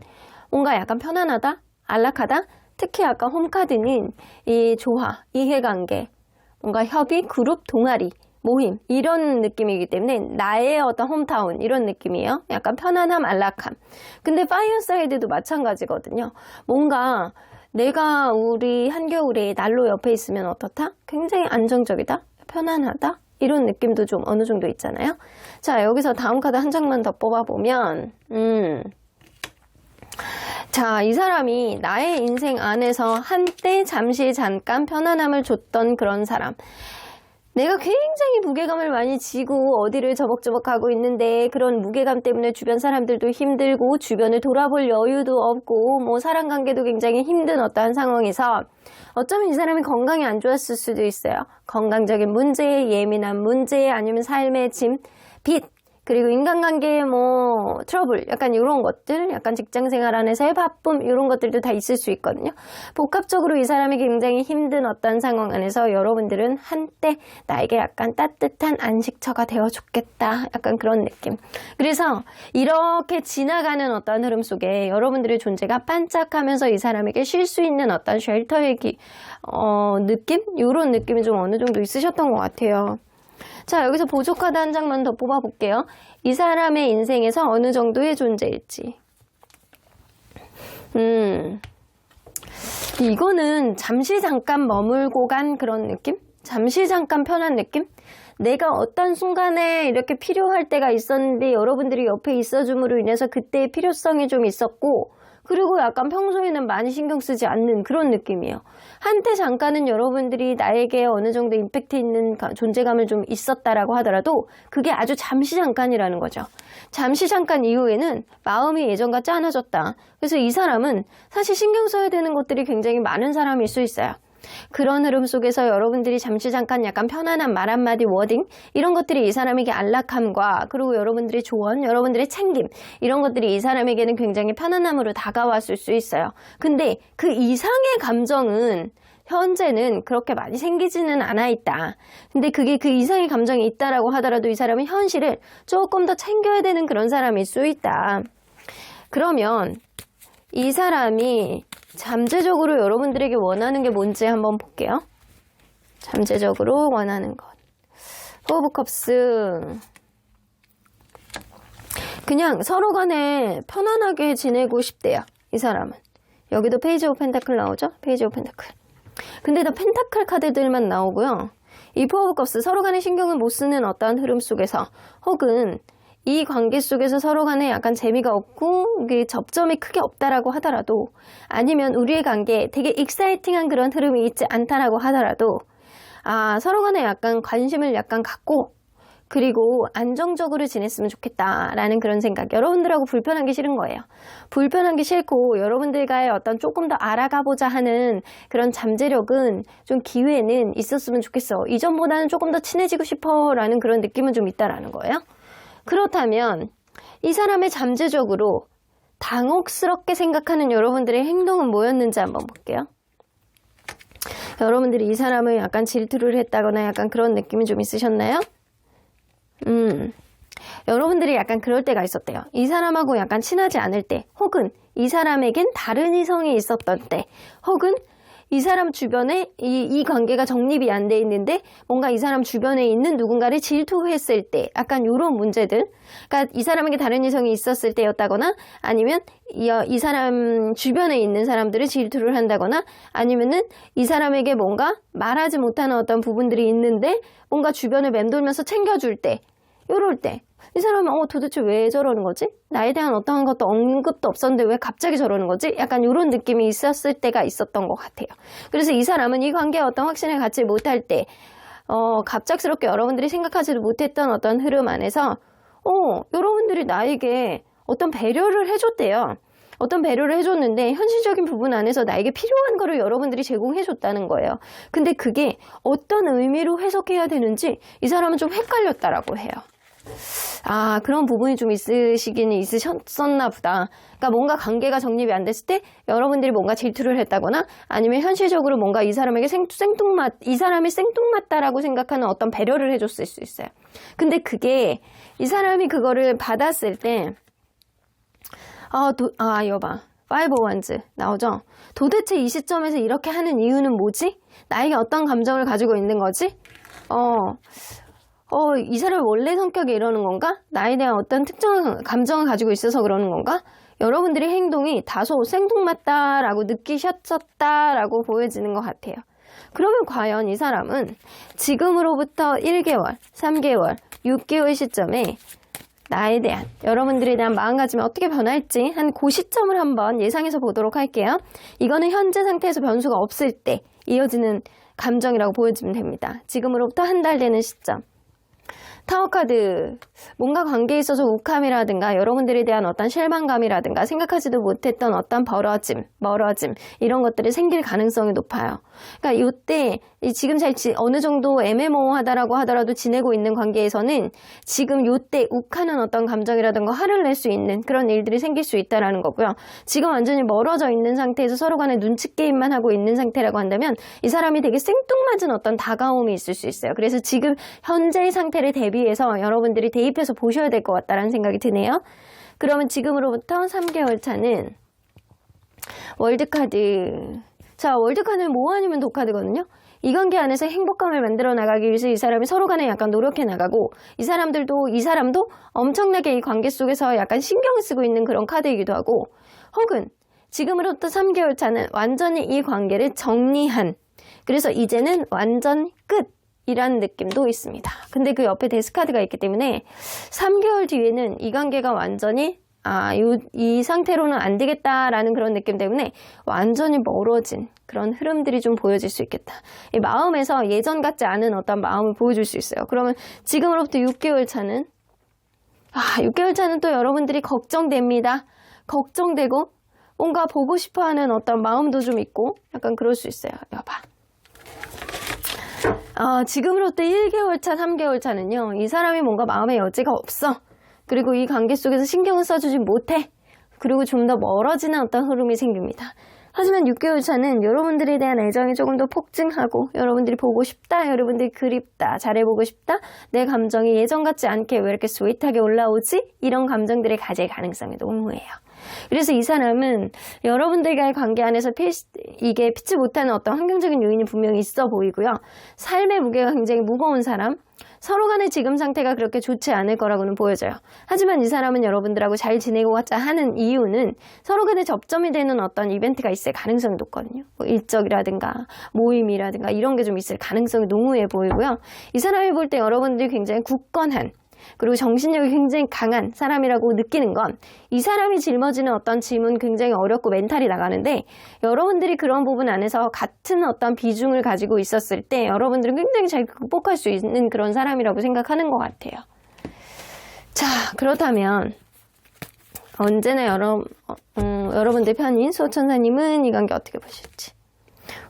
뭔가 약간 편안하다, 안락하다. 특히 아까 홈카드는 이 조화, 이해관계, 뭔가 협의, 그룹, 동아리, 모임 이런 느낌이기 때문에 나의 어떤 홈타운 이런 느낌이에요. 약간 편안함, 안락함. 근데 파이어 사이드도 마찬가지거든요. 뭔가 내가 우리 한겨울에 난로 옆에 있으면 어떻다? 굉장히 안정적이다? 편안하다? 이런 느낌도 좀 어느 정도 있잖아요. 자, 여기서 다음 카드 한 장만 더 뽑아보면 자, 이 사람이 나의 인생 안에서 한때 잠시 잠깐 편안함을 줬던 그런 사람. 내가 굉장히 무게감을 많이 지고 어디를 저벅저벅하고 있는데 그런 무게감 때문에 주변 사람들도 힘들고 주변을 돌아볼 여유도 없고 뭐 사람관계도 굉장히 힘든 어떠한 상황에서 어쩌면 이 사람이 건강이 안 좋았을 수도 있어요. 건강적인 문제, 예민한 문제, 아니면 삶의 짐, 빚, 그리고 인간관계의 뭐 트러블, 약간 이런 것들, 약간 직장생활 안에서의 바쁨 이런 것들도 다 있을 수 있거든요. 복합적으로 이 사람이 굉장히 힘든 어떤 상황 안에서 여러분들은 한때 나에게 약간 따뜻한 안식처가 되어줬겠다. 약간 그런 느낌. 그래서 이렇게 지나가는 어떤 흐름 속에 여러분들의 존재가 반짝하면서 이 사람에게 쉴 수 있는 어떤 쉘터의 느낌? 이런 느낌이 좀 어느 정도 있으셨던 것 같아요. 자, 여기서 보조카드 한 장만 더 뽑아볼게요. 이 사람의 인생에서 어느 정도의 존재일지. 이거는 잠시 잠깐 머물고 간 그런 느낌? 잠시 잠깐 편한 느낌? 내가 어떤 순간에 이렇게 필요할 때가 있었는데 여러분들이 옆에 있어줌으로 인해서 그때의 필요성이 좀 있었고 그리고 약간 평소에는 많이 신경 쓰지 않는 그런 느낌이에요. 한때 잠깐은 여러분들이 나에게 어느 정도 임팩트 있는 존재감을 좀 있었다라고 하더라도 그게 아주 잠시 잠깐이라는 거죠. 잠시 잠깐 이후에는 마음이 예전과 짠해졌다. 그래서 이 사람은 사실 신경 써야 되는 것들이 굉장히 많은 사람일 수 있어요. 그런 흐름 속에서 여러분들이 잠시 잠깐 약간 편안한 말 한마디 워딩 이런 것들이 이 사람에게 안락함과 그리고 여러분들의 조언, 여러분들의 챙김 이런 것들이 이 사람에게는 굉장히 편안함으로 다가왔을 수 있어요. 근데 그 이상의 감정은 현재는 그렇게 많이 생기지는 않아 있다. 근데 그게 그 이상의 감정이 있다라고 하더라도 이 사람은 현실을 조금 더 챙겨야 되는 그런 사람일 수 있다. 그러면 이 사람이 잠재적으로 여러분들에게 원하는 게 뭔지 한번 볼게요. 잠재적으로 원하는 것. 포 오브 컵스. 그냥 서로 간에 편안하게 지내고 싶대요. 이 사람은. 여기도 페이지 오브 펜타클 나오죠? 페이지 오브 펜타클. 근데 다 펜타클 카드들만 나오고요. 이 포 오브 컵스 서로 간에 신경을 못 쓰는 어떠한 흐름 속에서 혹은 이 관계 속에서 서로 간에 약간 재미가 없고 이게 접점이 크게 없다라고 하더라도 아니면 우리의 관계에 되게 익사이팅한 그런 흐름이 있지 않다라고 하더라도 서로 간에 약간 관심을 약간 갖고 그리고 안정적으로 지냈으면 좋겠다라는 그런 생각. 여러분들하고 불편한 게 싫은 거예요. 불편한 게 싫고 여러분들과의 어떤 조금 더 알아가보자 하는 그런 잠재력은 좀 기회는 있었으면 좋겠어. 이전보다는 조금 더 친해지고 싶어 라는 그런 느낌은 좀 있다라는 거예요. 그렇다면 이 사람의 잠재적으로 당혹스럽게 생각하는 여러분들의 행동은 뭐였는지 한번 볼게요. 여러분들이 이 사람을 약간 질투를 했다거나 약간 그런 느낌이 좀 있으셨나요? 여러분들이 약간 그럴 때가 있었대요. 이 사람하고 약간 친하지 않을 때 혹은 이 사람에겐 다른 이성이 있었던 때 혹은 이 사람 주변에 이 관계가 정립이 안 돼 있는데 뭔가 이 사람 주변에 있는 누군가를 질투했을 때 약간 이런 문제들 그러니까 이 사람에게 다른 이성이 있었을 때였다거나 아니면 이 사람 주변에 있는 사람들을 질투를 한다거나 아니면은 이 사람에게 뭔가 말하지 못하는 어떤 부분들이 있는데 뭔가 주변을 맴돌면서 챙겨줄 때 요럴 때 이 사람은 도대체 왜 저러는 거지? 나에 대한 어떠한 것도 언급도 없었는데 왜 갑자기 저러는 거지? 약간 이런 느낌이 있었을 때가 있었던 것 같아요. 그래서 이 사람은 이 관계에 어떤 확신을 갖지 못할 때 갑작스럽게 여러분들이 생각하지도 못했던 어떤 흐름 안에서 여러분들이 나에게 어떤 배려를 해줬대요. 어떤 배려를 해줬는데 현실적인 부분 안에서 나에게 필요한 거를 여러분들이 제공해줬다는 거예요. 근데 그게 어떤 의미로 해석해야 되는지 이 사람은 좀 헷갈렸다라고 해요. 그런 부분이 좀 있으시기는 있으셨었나 보다. 그러니까 뭔가 관계가 정립이 안 됐을 때 여러분들이 뭔가 질투를 했다거나 아니면 현실적으로 뭔가 이 사람에게 이 사람이 생뚱맞다라고 생각하는 어떤 배려를 해줬을 수 있어요. 근데 그게 이 사람이 그거를 받았을 때 여봐. Five of Wands 나오죠? 도대체 이 시점에서 이렇게 하는 이유는 뭐지? 나에게 어떤 감정을 가지고 있는 거지? 이 사람이 원래 성격이 이러는 건가? 나에 대한 어떤 특정한 감정을 가지고 있어서 그러는 건가? 여러분들의 행동이 다소 생뚱맞다라고 느끼셨었다라고 보여지는 것 같아요. 그러면 과연 이 사람은 지금으로부터 1개월, 3개월, 6개월 시점에 나에 대한, 여러분들에 대한 마음가짐이 어떻게 변할지 한 그 시점을 한번 예상해서 보도록 할게요. 이거는 현재 상태에서 변수가 없을 때 이어지는 감정이라고 보여지면 됩니다. 지금으로부터 한 달 되는 시점. 타워 카드, 뭔가 관계에 있어서 욱함이라든가 여러분들에 대한 어떤 실망감이라든가 생각하지도 못했던 어떤 멀어짐 이런 것들이 생길 가능성이 높아요. 그러니까 이때 지금 어느 정도 애매모호하다라고 하더라도 지내고 있는 관계에서는 지금 이때 욱하는 어떤 감정이라든가 화를 낼 수 있는 그런 일들이 생길 수 있다라는 거고요. 지금 완전히 멀어져 있는 상태에서 서로 간에 눈치 게임만 하고 있는 상태라고 한다면 이 사람이 되게 생뚱맞은 어떤 다가옴이 있을 수 있어요. 그래서 지금 현재의 상태를 대비해서 여러분들이 대입해서 보셔야 될 것 같다라는 생각이 드네요. 그러면 지금으로부터 3개월 차는 월드카드. 자, 월드카드는 뭐 아니면 도카드거든요. 이 관계 안에서 행복감을 만들어 나가기 위해서 이 사람이 서로 간에 약간 노력해 나가고 이 사람도 엄청나게 이 관계 속에서 약간 신경을 쓰고 있는 그런 카드이기도 하고 혹은 지금으로부터 3개월 차는 완전히 이 관계를 정리한 그래서 이제는 완전 끝 이라는 느낌도 있습니다. 근데 그 옆에 데스카드가 있기 때문에 3개월 뒤에는 이 관계가 완전히 이 상태로는 안 되겠다라는 그런 느낌 때문에 완전히 멀어진 그런 흐름들이 좀 보여질 수 있겠다. 이 마음에서 예전 같지 않은 어떤 마음을 보여줄 수 있어요. 그러면 지금으로부터 6개월 차는 6개월 차는 또 여러분들이 걱정됩니다. 걱정되고 뭔가 보고 싶어하는 어떤 마음도 좀 있고 약간 그럴 수 있어요. 여봐. 지금으로부터 1개월 차, 3개월 차는요. 이 사람이 뭔가 마음의 여지가 없어. 그리고 이 관계 속에서 신경을 써주지 못해. 그리고 좀 더 멀어지는 어떤 흐름이 생깁니다. 하지만 6개월 차는 여러분들에 대한 애정이 조금 더 폭증하고 여러분들이 보고 싶다, 여러분들이 그립다, 잘해보고 싶다, 내 감정이 예전 같지 않게 왜 이렇게 스윗하게 올라오지? 이런 감정들을 가질 가능성이 너무해요. 그래서 이 사람은 여러분들과의 관계 안에서 이게 피치 못하는 어떤 환경적인 요인이 분명히 있어 보이고요. 삶의 무게가 굉장히 무거운 사람, 서로 간의 지금 상태가 그렇게 좋지 않을 거라고는 보여져요. 하지만 이 사람은 여러분들하고 잘 지내고자 하는 이유는 서로 간에 접점이 되는 어떤 이벤트가 있을 가능성이 높거든요. 뭐 일적이라든가 모임이라든가 이런 게 좀 있을 가능성이 농후해 보이고요. 이 사람이 볼 때 여러분들이 굉장히 굳건한 그리고 정신력이 굉장히 강한 사람이라고 느끼는 건 이 사람이 짊어지는 어떤 짐은 굉장히 어렵고 멘탈이 나가는데 여러분들이 그런 부분 안에서 같은 어떤 비중을 가지고 있었을 때 여러분들은 굉장히 잘 극복할 수 있는 그런 사람이라고 생각하는 것 같아요. 자, 그렇다면 언제나 여러분들 편인 수호천사님은 이 관계 어떻게 보실지.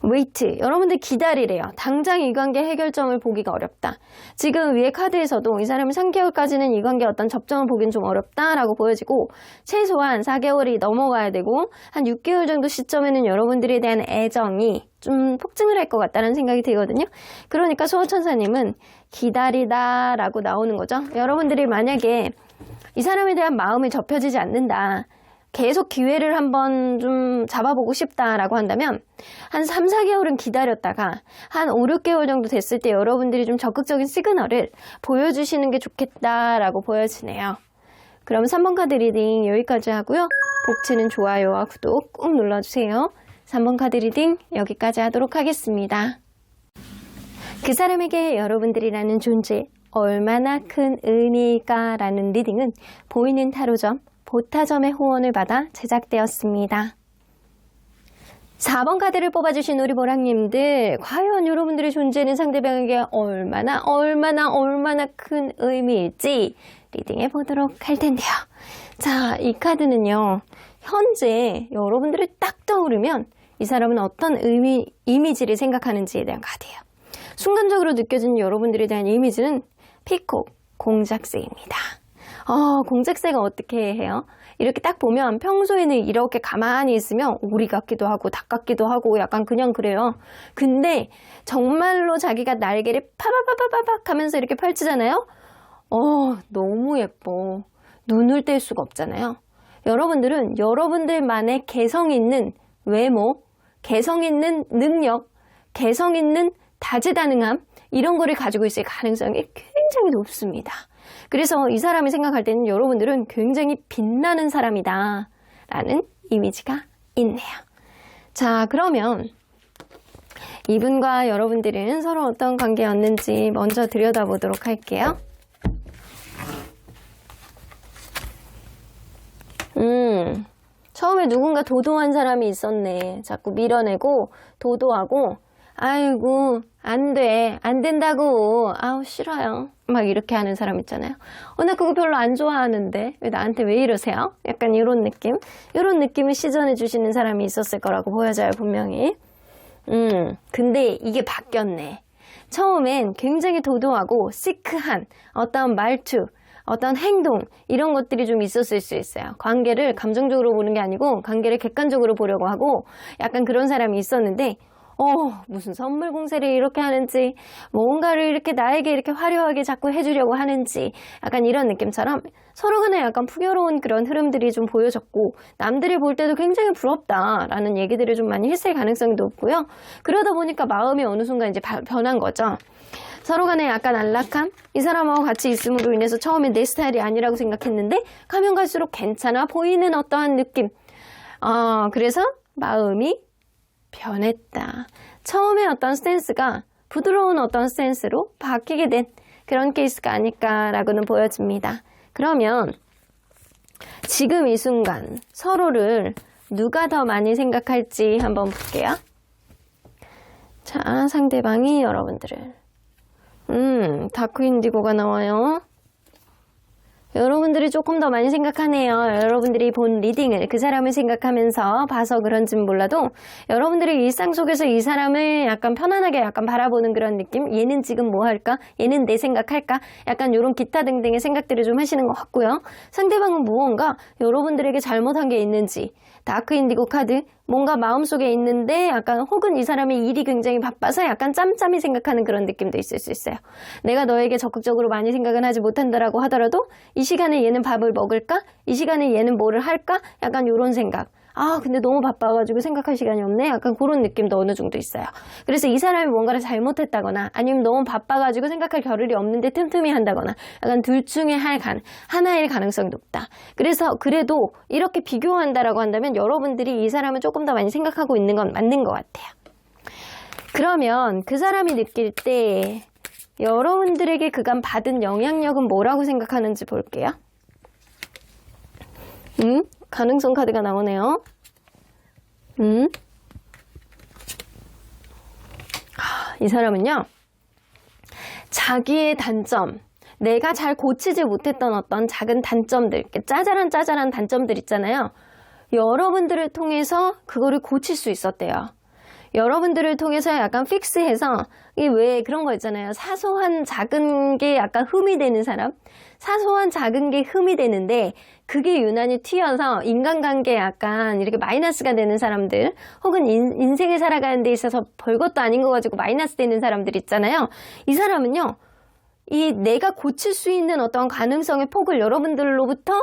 웨이트, 여러분들 기다리래요. 당장 이 관계 해결점을 보기가 어렵다. 지금 위에 카드에서도 이 사람이 3개월까지는 이 관계 어떤 접점을 보기는 좀 어렵다라고 보여지고 최소한 4개월이 넘어가야 되고 한 6개월 정도 시점에는 여러분들에 대한 애정이 좀 폭증을 할 것 같다는 생각이 들거든요. 그러니까 수호천사님은 기다리다 라고 나오는 거죠. 여러분들이 만약에 이 사람에 대한 마음이 접혀지지 않는다. 계속 기회를 한번 좀 잡아보고 싶다라고 한다면 한 3, 4개월은 기다렸다가 한 5, 6개월 정도 됐을 때 여러분들이 좀 적극적인 시그널을 보여주시는 게 좋겠다라고 보여지네요. 그럼 3번 카드 리딩 여기까지 하고요. 복치는 좋아요와 구독 꾹 눌러주세요. 3번 카드 리딩 여기까지 하도록 하겠습니다. 그 사람에게 여러분들이라는 존재 얼마나 큰 의미일까라는 리딩은 보이는 타로점, 보타점의 후원을 받아 제작되었습니다. 4번 카드를 뽑아주신 우리 보랑님들, 과연 여러분들의 존재는 상대방에게 얼마나 큰 의미일지 리딩해 보도록 할 텐데요. 자, 이 카드는요, 현재 여러분들을 딱 떠오르면 이 사람은 어떤 이미지를 생각하는지에 대한 카드예요. 순간적으로 느껴지는 여러분들에 대한 이미지는 피콕, 공작새입니다. 공작새가 어떻게 해요? 이렇게 딱 보면 평소에는 이렇게 가만히 있으면 오리 같기도 하고 닭 같기도 하고 약간 그냥 그래요. 근데 정말로 자기가 날개를 파바바바박 하면서 이렇게 펼치잖아요. 너무 예뻐. 눈을 뗄 수가 없잖아요. 여러분들은 여러분들만의 개성 있는 외모, 개성 있는 능력, 개성 있는 다재다능함, 이런 거를 가지고 있을 가능성이 굉장히 높습니다. 그래서 이 사람이 생각할 때는 여러분들은 굉장히 빛나는 사람이다 라는 이미지가 있네요. 자, 그러면 이분과 여러분들은 서로 어떤 관계였는지 먼저 들여다보도록 할게요. 처음에 누군가 도도한 사람이 있었네. 자꾸 밀어내고 도도하고 아이고 안 돼, 안 된다고, 아우 싫어요, 막 이렇게 하는 사람 있잖아요. 나 그거 별로 안 좋아하는데 왜 나한테 왜 이러세요? 약간 이런 느낌, 이런 느낌을 시전해 주시는 사람이 있었을 거라고 보여져요, 분명히. 근데 이게 바뀌었네. 처음엔 굉장히 도도하고 시크한 어떤 말투, 어떤 행동, 이런 것들이 좀 있었을 수 있어요. 관계를 감정적으로 보는 게 아니고 관계를 객관적으로 보려고 하고 약간 그런 사람이 있었는데 무슨 선물 공세를 이렇게 하는지, 뭔가를 이렇게 나에게 이렇게 화려하게 자꾸 해주려고 하는지, 약간 이런 느낌처럼 서로 간에 약간 풍요로운 그런 흐름들이 좀 보여졌고, 남들이 볼 때도 굉장히 부럽다라는 얘기들을 좀 많이 했을 가능성이 높고요. 그러다 보니까 마음이 어느 순간 이제 변한 거죠. 서로 간에 약간 안락함, 이 사람하고 같이 있음으로 인해서 처음에 내 스타일이 아니라고 생각했는데 가면 갈수록 괜찮아 보이는 어떠한 느낌. 그래서 마음이 변했다. 처음에 어떤 스탠스가 부드러운 어떤 스탠스로 바뀌게 된 그런 케이스가 아닐까라고는 보여집니다. 그러면 지금 이 순간 서로를 누가 더 많이 생각할지 한번 볼게요. 자, 상대방이 여러분들을 다크 인디고가 나와요. 여러분들이 조금 더 많이 생각하네요. 여러분들이 본 리딩을 그 사람을 생각하면서 봐서 그런지는 몰라도 여러분들이 일상 속에서 이 사람을 약간 편안하게 약간 바라보는 그런 느낌? 얘는 지금 뭐 할까? 얘는 내 생각할까? 약간 이런 기타 등등의 생각들을 좀 하시는 것 같고요. 상대방은 무언가 여러분들에게 잘못한 게 있는지, 다크 인디고 카드, 뭔가 마음속에 있는데 약간 혹은 이 사람의 일이 굉장히 바빠서 약간 짬짬이 생각하는 그런 느낌도 있을 수 있어요. 내가 너에게 적극적으로 많이 생각은 하지 못한다라고 하더라도 이 시간에 얘는 밥을 먹을까? 이 시간에 얘는 뭐를 할까? 약간 이런 생각. 근데 너무 바빠가지고 생각할 시간이 없네? 약간 그런 느낌도 어느 정도 있어요. 그래서 이 사람이 뭔가를 잘못했다거나 아니면 너무 바빠가지고 생각할 겨를이 없는데 틈틈이 한다거나 약간 둘 중에 하나일 가능성이 높다. 그래서 그래도 이렇게 비교한다라고 한다면 여러분들이 이 사람을 조금 더 많이 생각하고 있는 건 맞는 것 같아요. 그러면 그 사람이 느낄 때 여러분들에게 그간 받은 영향력은 뭐라고 생각하는지 볼게요. 가능성 카드가 나오네요. 이 사람은요, 자기의 단점, 내가 잘 고치지 못했던 어떤 작은 단점들, 짜잘한 단점들 있잖아요. 여러분들을 통해서 그거를 고칠 수 있었대요. 여러분들을 통해서 약간 픽스해서, 이게 왜 그런 거 있잖아요. 사소한 작은 게 약간 흠이 되는 사람? 사소한 작은 게 흠이 되는데 그게 유난히 튀어서 인간관계에 약간 이렇게 마이너스가 되는 사람들, 혹은 인생을 살아가는 데 있어서 별것도 아닌 거 가지고 마이너스 되는 사람들 있잖아요. 이 사람은요, 이 내가 고칠 수 있는 어떤 가능성의 폭을 여러분들로부터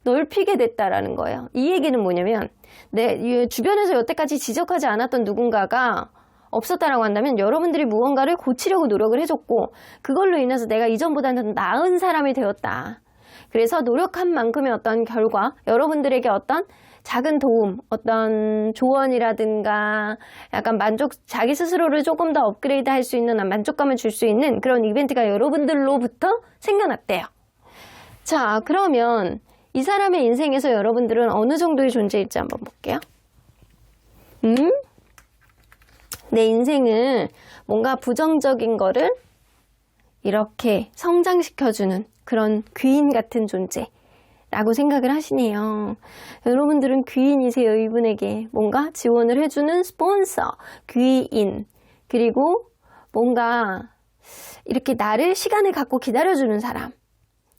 넓히게 됐다라는 거예요. 이 얘기는 뭐냐면, 내 주변에서 여태까지 지적하지 않았던 누군가가 없었다라고 한다면 여러분들이 무언가를 고치려고 노력을 해줬고, 그걸로 인해서 내가 이전보다는 나은 사람이 되었다. 그래서 노력한 만큼의 어떤 결과, 여러분들에게 어떤 작은 도움, 어떤 조언이라든가 약간 자기 스스로를 조금 더 업그레이드 할 수 있는 만족감을 줄 수 있는 그런 이벤트가 여러분들로부터 생겨났대요. 자, 그러면 이 사람의 인생에서 여러분들은 어느 정도의 존재일지 한번 볼게요. 내 인생을 뭔가 부정적인 거를 이렇게 성장시켜주는 그런 귀인 같은 존재라고 생각을 하시네요. 여러분들은 귀인이세요. 이분에게 뭔가 지원을 해주는 스폰서, 귀인, 그리고 뭔가 이렇게 나를 시간을 갖고 기다려주는 사람,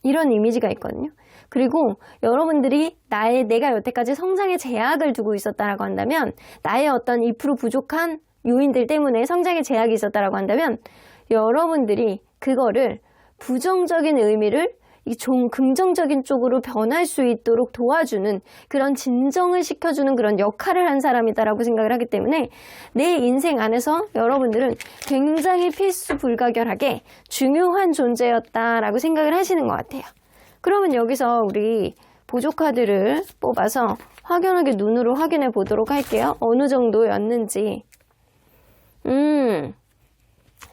이런 이미지가 있거든요. 그리고 여러분들이 내가 여태까지 성장에 제약을 두고 있었다라고 한다면, 나의 어떤 2% 부족한 요인들 때문에 성장에 제약이 있었다라고 한다면, 여러분들이 그거를 부정적인 의미를 좀 긍정적인 쪽으로 변할 수 있도록 도와주는, 그런 진정을 시켜주는 그런 역할을 한 사람이다라고 생각을 하기 때문에 내 인생 안에서 여러분들은 굉장히 필수불가결하게 중요한 존재였다라고 생각을 하시는 것 같아요. 그러면 여기서 우리 보조 카드를 뽑아서 확연하게 눈으로 확인해 보도록 할게요. 어느 정도였는지.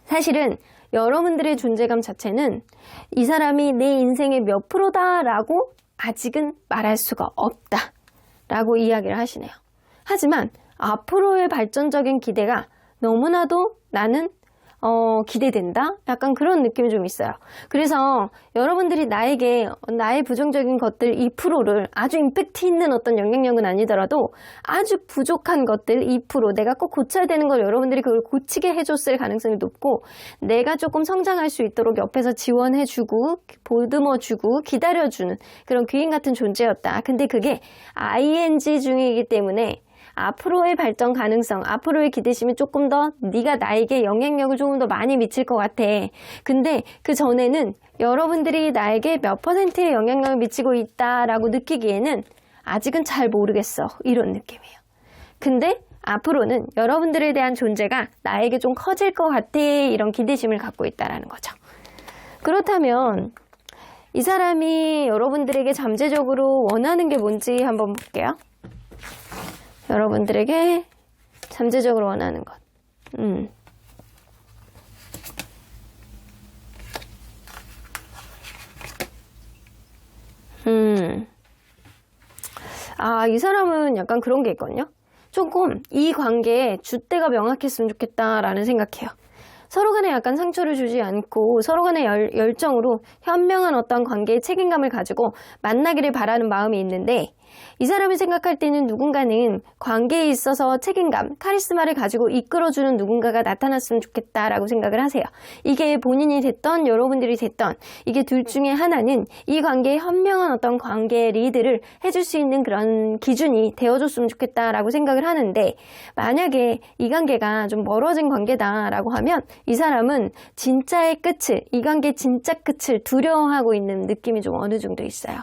사실은 여러분들의 존재감 자체는 이 사람이 내 인생의 몇 프로다라고 아직은 말할 수가 없다라고 이야기를 하시네요. 하지만 앞으로의 발전적인 기대가 너무나도 나는 기대된다? 약간 그런 느낌이 좀 있어요. 그래서 여러분들이 나의 부정적인 것들 2%를 아주 임팩트 있는 어떤 영향력은 아니더라도 아주 부족한 것들 2%, 내가 꼭 고쳐야 되는 걸 여러분들이 그걸 고치게 해줬을 가능성이 높고, 내가 조금 성장할 수 있도록 옆에서 지원해주고 보듬어주고 기다려주는 그런 귀인 같은 존재였다. 근데 그게 ING 중이기 때문에 앞으로의 발전 가능성, 앞으로의 기대심이 조금 더 네가 나에게 영향력을 조금 더 많이 미칠 것 같아. 근데 그 전에는 여러분들이 나에게 몇 %의 영향력을 미치고 있다라고 느끼기에는 아직은 잘 모르겠어. 이런 느낌이에요. 근데 앞으로는 여러분들에 대한 존재가 나에게 좀 커질 것 같아. 이런 기대심을 갖고 있다라는 거죠. 그렇다면 이 사람이 여러분들에게 잠재적으로 원하는 게 뭔지 한번 볼게요. 여러분들에게 잠재적으로 원하는 것. 이 사람은 약간 그런 게 있거든요. 조금 이 관계에 줏대가 명확했으면 좋겠다라는 생각해요. 서로 간에 약간 상처를 주지 않고 서로 간의 열정으로 현명한 어떤 관계의 책임감을 가지고 만나기를 바라는 마음이 있는데, 이 사람이 생각할 때는 누군가는 관계에 있어서 책임감, 카리스마를 가지고 이끌어주는 누군가가 나타났으면 좋겠다라고 생각을 하세요. 이게 본인이 됐던 여러분들이 됐던 이게 둘 중에 하나는 이 관계의 현명한 어떤 관계 리드를 해줄 수 있는 그런 기준이 되어줬으면 좋겠다라고 생각을 하는데, 만약에 이 관계가 좀 멀어진 관계다라고 하면 이 사람은 진짜의 끝을, 이 관계의 진짜 끝을 두려워하고 있는 느낌이 좀 어느 정도 있어요.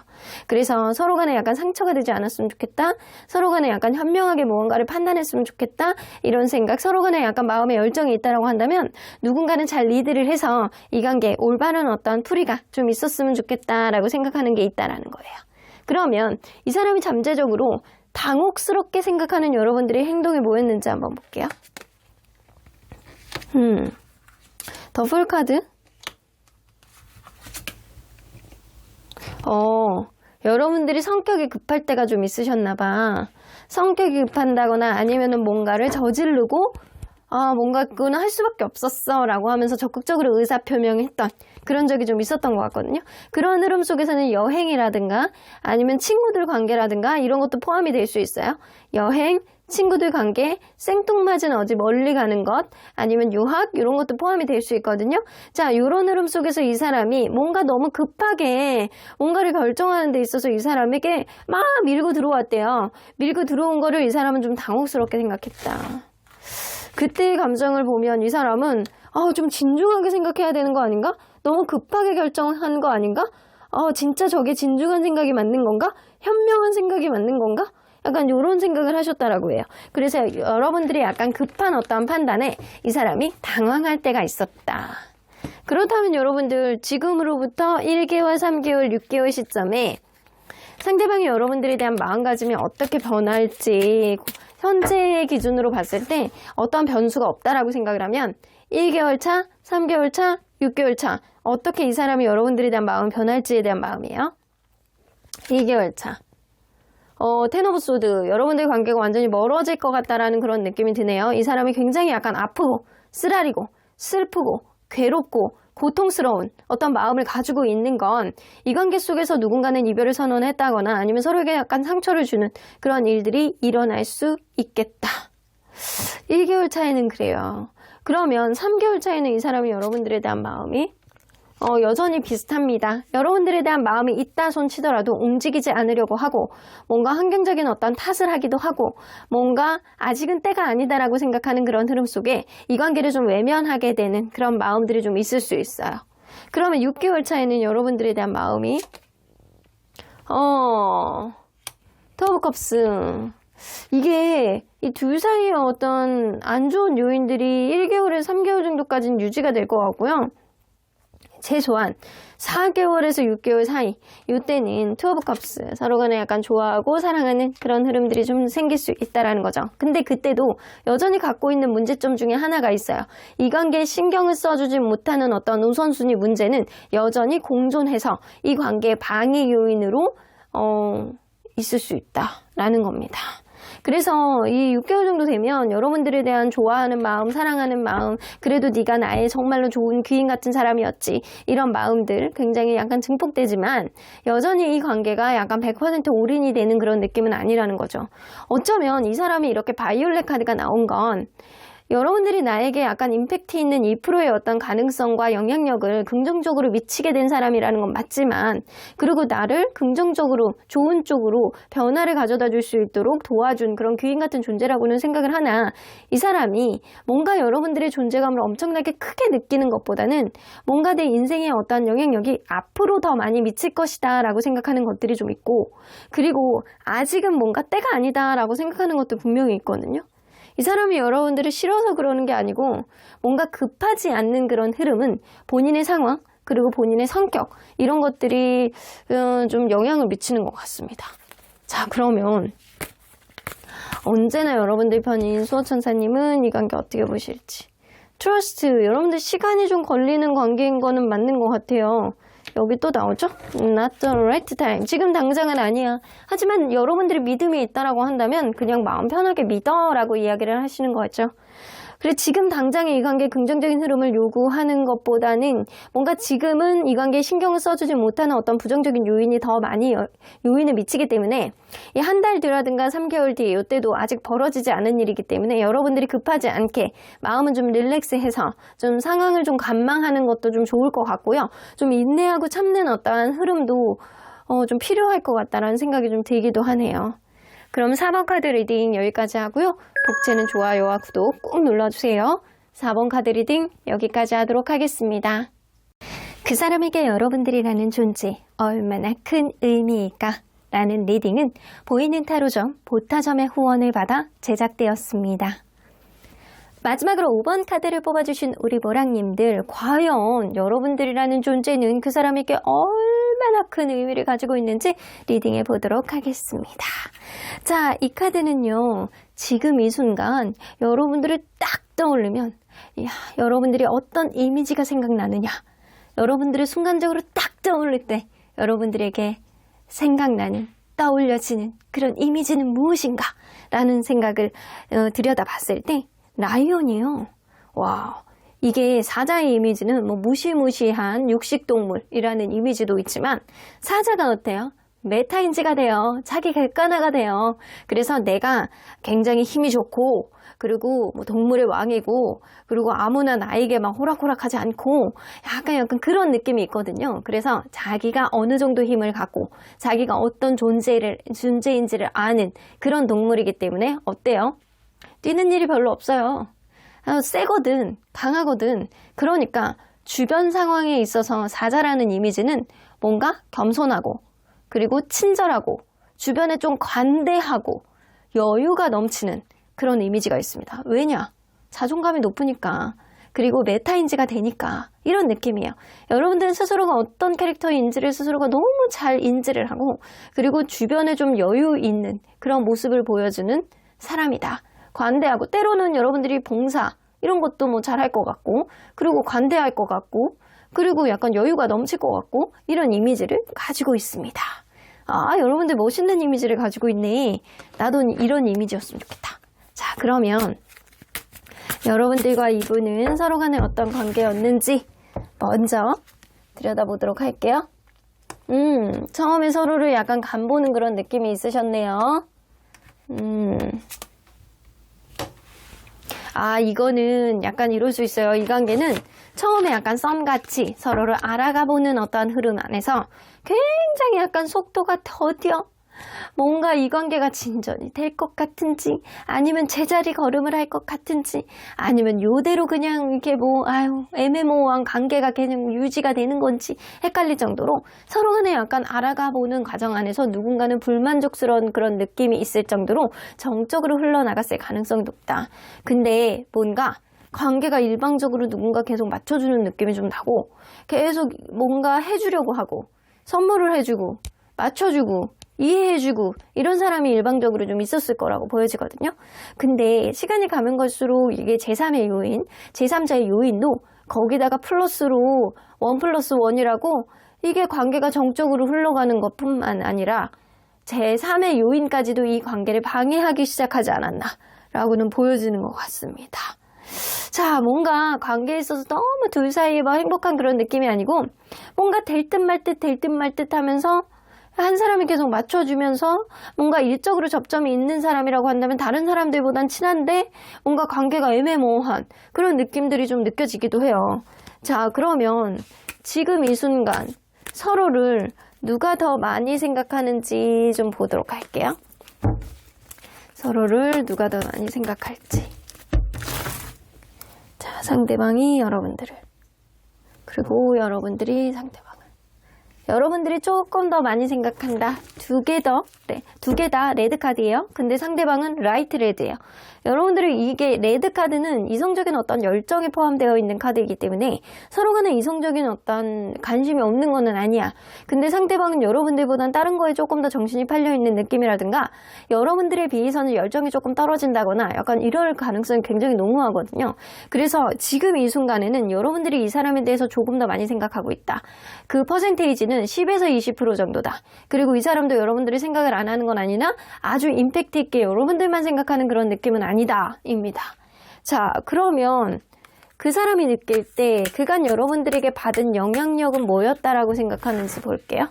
그래서 서로 간에 약간 상처가 되지 않았으면 좋겠다, 서로 간에 약간 현명하게 무언가를 판단했으면 좋겠다, 이런 생각, 서로 간에 약간 마음의 열정이 있다라고 한다면 누군가는 잘 리드를 해서 이 관계에 올바른 어떤 풀이가 좀 있었으면 좋겠다라고 생각하는 게 있다라는 거예요. 그러면 이 사람이 잠재적으로 당혹스럽게 생각하는 여러분들의 행동이 뭐였는지 한번 볼게요. 더 풀카드. 여러분들이 성격이 급할 때가 좀 있으셨나봐. 성격이 급한다거나 아니면은 뭔가를 저지르고 뭔가 그거는 할 수밖에 없었어 라고 하면서 적극적으로 의사표명했던 그런 적이 좀 있었던 것 같거든요. 그런 흐름 속에서는 여행이라든가 아니면 친구들 관계라든가 이런 것도 포함이 될 수 있어요. 여행, 친구들 관계, 생뚱맞은 어디 멀리 가는 것, 아니면 유학, 이런 것도 포함이 될 수 있거든요. 자, 이런 흐름 속에서 이 사람이 뭔가 너무 급하게 뭔가를 결정하는 데 있어서 이 사람에게 막 밀고 들어왔대요. 밀고 들어온 거를 이 사람은 좀 당혹스럽게 생각했다. 그때의 감정을 보면 이 사람은 좀 진중하게 생각해야 되는 거 아닌가? 너무 급하게 결정한 거 아닌가? 진짜 저게 진중한 생각이 맞는 건가? 현명한 생각이 맞는 건가? 약간 이런 생각을 하셨다라고 해요. 그래서 여러분들이 약간 급한 어떤 판단에 이 사람이 당황할 때가 있었다. 그렇다면 여러분들 지금으로부터 1개월, 3개월, 6개월 시점에 상대방이 여러분들에 대한 마음가짐이 어떻게 변할지 현재의 기준으로 봤을 때 어떠한 변수가 없다라고 생각을 하면 1개월 차, 3개월 차, 6개월 차 어떻게 이 사람이 여러분들에 대한 마음이 변할지에 대한 마음이에요. 2개월 차. 텐 오브 소드. 여러분들의 관계가 완전히 멀어질 것 같다라는 그런 느낌이 드네요. 이 사람이 굉장히 약간 아프고 쓰라리고 슬프고 괴롭고 고통스러운 어떤 마음을 가지고 있는 건 이 관계 속에서 누군가는 이별을 선언했다거나 아니면 서로에게 약간 상처를 주는 그런 일들이 일어날 수 있겠다. 1개월 차에는 그래요. 그러면 3개월 차에는 이 사람이 여러분들에 대한 마음이 여전히 비슷합니다. 여러분들에 대한 마음이 있다 손 치더라도 움직이지 않으려고 하고 뭔가 환경적인 어떤 탓을 하기도 하고 뭔가 아직은 때가 아니다라고 생각하는 그런 흐름 속에 이 관계를 좀 외면하게 되는 그런 마음들이 좀 있을 수 있어요. 그러면 6개월 차에는 여러분들에 대한 마음이 투 오브 컵스. 이게 이 둘 사이의 어떤 안 좋은 요인들이 1개월에서 3개월 정도까지는 유지가 될 것 같고요. 최소한 4개월에서 6개월 사이 이때는 투 오브 컵스 서로 간에 약간 좋아하고 사랑하는 그런 흐름들이 좀 생길 수 있다라는 거죠. 근데 그때도 여전히 갖고 있는 문제점 중에 하나가 있어요. 이 관계에 신경을 써주지 못하는 어떤 우선순위 문제는 여전히 공존해서 이 관계의 방해 요인으로 있을 수 있다라는 겁니다. 그래서 이 6개월 정도 되면 여러분들에 대한 좋아하는 마음, 사랑하는 마음, 그래도 네가 나의 정말로 좋은 귀인 같은 사람이었지 이런 마음들 굉장히 약간 증폭되지만 여전히 이 관계가 약간 100% 올인이 되는 그런 느낌은 아니라는 거죠. 어쩌면 이 사람이 이렇게 바이올렛 카드가 나온 건 여러분들이 나에게 약간 임팩트 있는 2%의 어떤 가능성과 영향력을 긍정적으로 미치게 된 사람이라는 건 맞지만 그리고 나를 긍정적으로 좋은 쪽으로 변화를 가져다 줄 수 있도록 도와준 그런 귀인 같은 존재라고는 생각을 하나 이 사람이 뭔가 여러분들의 존재감을 엄청나게 크게 느끼는 것보다는 뭔가 내 인생에 어떤 영향력이 앞으로 더 많이 미칠 것이다 라고 생각하는 것들이 좀 있고 그리고 아직은 뭔가 때가 아니다 라고 생각하는 것도 분명히 있거든요. 이 사람이 여러분들을 싫어서 그러는 게 아니고 뭔가 급하지 않는 그런 흐름은 본인의 상황 그리고 본인의 성격 이런 것들이 좀 영향을 미치는 것 같습니다. 자, 그러면 언제나 여러분들 편인 수호천사님은 이 관계 어떻게 보실지. 트러스트, 여러분들 시간이 좀 걸리는 관계인 거는 맞는 것 같아요. 여기 또 나오죠? Not the right time. 지금 당장은 아니야. 하지만 여러분들이 믿음이 있다라고 한다면 그냥 마음 편하게 믿어라고 이야기를 하시는 거죠. 그래 지금 당장에 이 관계에 긍정적인 흐름을 요구하는 것보다는 뭔가 지금은 이 관계에 신경을 써주지 못하는 어떤 부정적인 요인이 더 많이 요인을 미치기 때문에 이 한 달 뒤라든가 3개월 뒤에 이때도 아직 벌어지지 않은 일이기 때문에 여러분들이 급하지 않게 마음은 좀 릴렉스해서 좀 상황을 좀 관망하는 것도 좀 좋을 것 같고요. 좀 인내하고 참는 어떠한 흐름도 좀 필요할 것 같다라는 생각이 좀 들기도 하네요. 그럼 4번 카드 리딩 여기까지 하고요. 복채는 좋아요와 구독 꼭 눌러주세요. 4번 카드 리딩 여기까지 하도록 하겠습니다. 그 사람에게 여러분들이라는 존재 얼마나 큰 의미일까? 라는 리딩은 보이는 타로점 보타점의 후원을 받아 제작되었습니다. 마지막으로 5번 카드를 뽑아주신 우리 모랑님들 과연 여러분들이라는 존재는 그 사람에게 얼마나 큰 의미를 가지고 있는지 리딩해 보도록 하겠습니다. 자, 이 카드는요. 지금 이 순간 여러분들을 딱 떠올리면 여러분들이 어떤 이미지가 생각나느냐 여러분들을 순간적으로 딱 떠올릴 때 여러분들에게 생각나는 떠올려지는 그런 이미지는 무엇인가 라는 생각을 들여다봤을 때 라이온이요. 와, 이게 사자의 이미지는 뭐 무시무시한 육식동물이라는 이미지도 있지만 사자가 어때요? 메타인지가 돼요. 자기 객관화가 돼요. 그래서 내가 굉장히 힘이 좋고 그리고 뭐 동물의 왕이고 그리고 아무나 나에게 막 호락호락하지 않고 약간 그런 느낌이 있거든요. 그래서 자기가 어느 정도 힘을 갖고 자기가 어떤 존재인지를 아는 그런 동물이기 때문에 어때요? 뛰는 일이 별로 없어요. 세거든, 강하거든. 그러니까 주변 상황에 있어서 사자라는 이미지는 뭔가 겸손하고 그리고 친절하고 주변에 좀 관대하고 여유가 넘치는 그런 이미지가 있습니다. 왜냐? 자존감이 높으니까. 그리고 메타인지가 되니까 이런 느낌이에요. 여러분들은 스스로가 어떤 캐릭터인지를 스스로가 너무 잘 인지를 하고 그리고 주변에 좀 여유 있는 그런 모습을 보여주는 사람이다. 관대하고 때로는 여러분들이 봉사 이런 것도 뭐 잘할 것 같고 그리고 관대할 것 같고 그리고 약간 여유가 넘칠 것 같고 이런 이미지를 가지고 있습니다. 아, 여러분들 멋있는 이미지를 가지고 있네. 나도 이런 이미지였으면 좋겠다. 자, 그러면 여러분들과 이분은 서로 간에 어떤 관계였는지 먼저 들여다보도록 할게요. 처음에 서로를 약간 간보는 그런 느낌이 있으셨네요. 아, 이거는 약간 이럴 수 있어요. 이 관계는 처음에 약간 썸같이 서로를 알아가보는 어떤 흐름 안에서 굉장히 약간 속도가 더뎌. 뭔가 이 관계가 진전이 될 것 같은지 아니면 제자리 걸음을 할 것 같은지 아니면 요대로 그냥 이렇게 뭐 애매모호한 관계가 그냥 유지가 되는 건지 헷갈릴 정도로 서로 간에 약간 알아가보는 과정 안에서 누군가는 불만족스러운 그런 느낌이 있을 정도로 정적으로 흘러나갔을 가능성이 높다. 근데 뭔가 관계가 일방적으로 누군가 계속 맞춰주는 느낌이 좀 나고 계속 뭔가 해주려고 하고 선물을 해주고 맞춰주고 이해해주고 이런 사람이 일방적으로 좀 있었을 거라고 보여지거든요. 근데 시간이 가면 갈수록 이게 제3의 요인, 제3자의 요인도 거기다가 플러스로 1+1이라고 이게 관계가 정적으로 흘러가는 것뿐만 아니라 제3의 요인까지도 이 관계를 방해하기 시작하지 않았나 라고는 보여지는 것 같습니다. 자, 뭔가 관계에 있어서 너무 둘 사이에 막 행복한 그런 느낌이 아니고 뭔가 될 듯 말 듯 될 듯 말 듯 하면서 한 사람이 계속 맞춰주면서 뭔가 일적으로 접점이 있는 사람이라고 한다면 다른 사람들보단 친한데 뭔가 관계가 애매모호한 그런 느낌들이 좀 느껴지기도 해요. 자, 그러면 지금 이 순간 서로를 누가 더 많이 생각하는지 좀 보도록 할게요. 서로를 누가 더 많이 생각할지. 자, 상대방이 여러분들을 그리고 여러분들이 상대방을 여러분들이 조금 더 많이 생각한다. 두 개 다 레드카드예요. 근데 상대방은 라이트 레드예요. 여러분들이 이게 레드카드는 이성적인 어떤 열정이 포함되어 있는 카드이기 때문에 서로 간에 이성적인 어떤 관심이 없는 거는 아니야. 근데 상대방은 여러분들보단 다른 거에 조금 더 정신이 팔려있는 느낌이라든가 여러분들에 비해서는 열정이 조금 떨어진다거나 약간 이럴 가능성이 굉장히 농후하거든요. 그래서 지금 이 순간에는 여러분들이 이 사람에 대해서 조금 더 많이 생각하고 있다. 그 퍼센테이지는 10에서 20% 정도다. 그리고 이 사람도 여러분들이 생각을 안 하는 건 아니나 아주 임팩트 있게 여러분들만 생각하는 그런 느낌은 아니다 입니다. 자, 그러면 그 사람이 느낄 때 그간 여러분들에게 받은 영향력은 뭐였다라고 생각하는지 볼게요.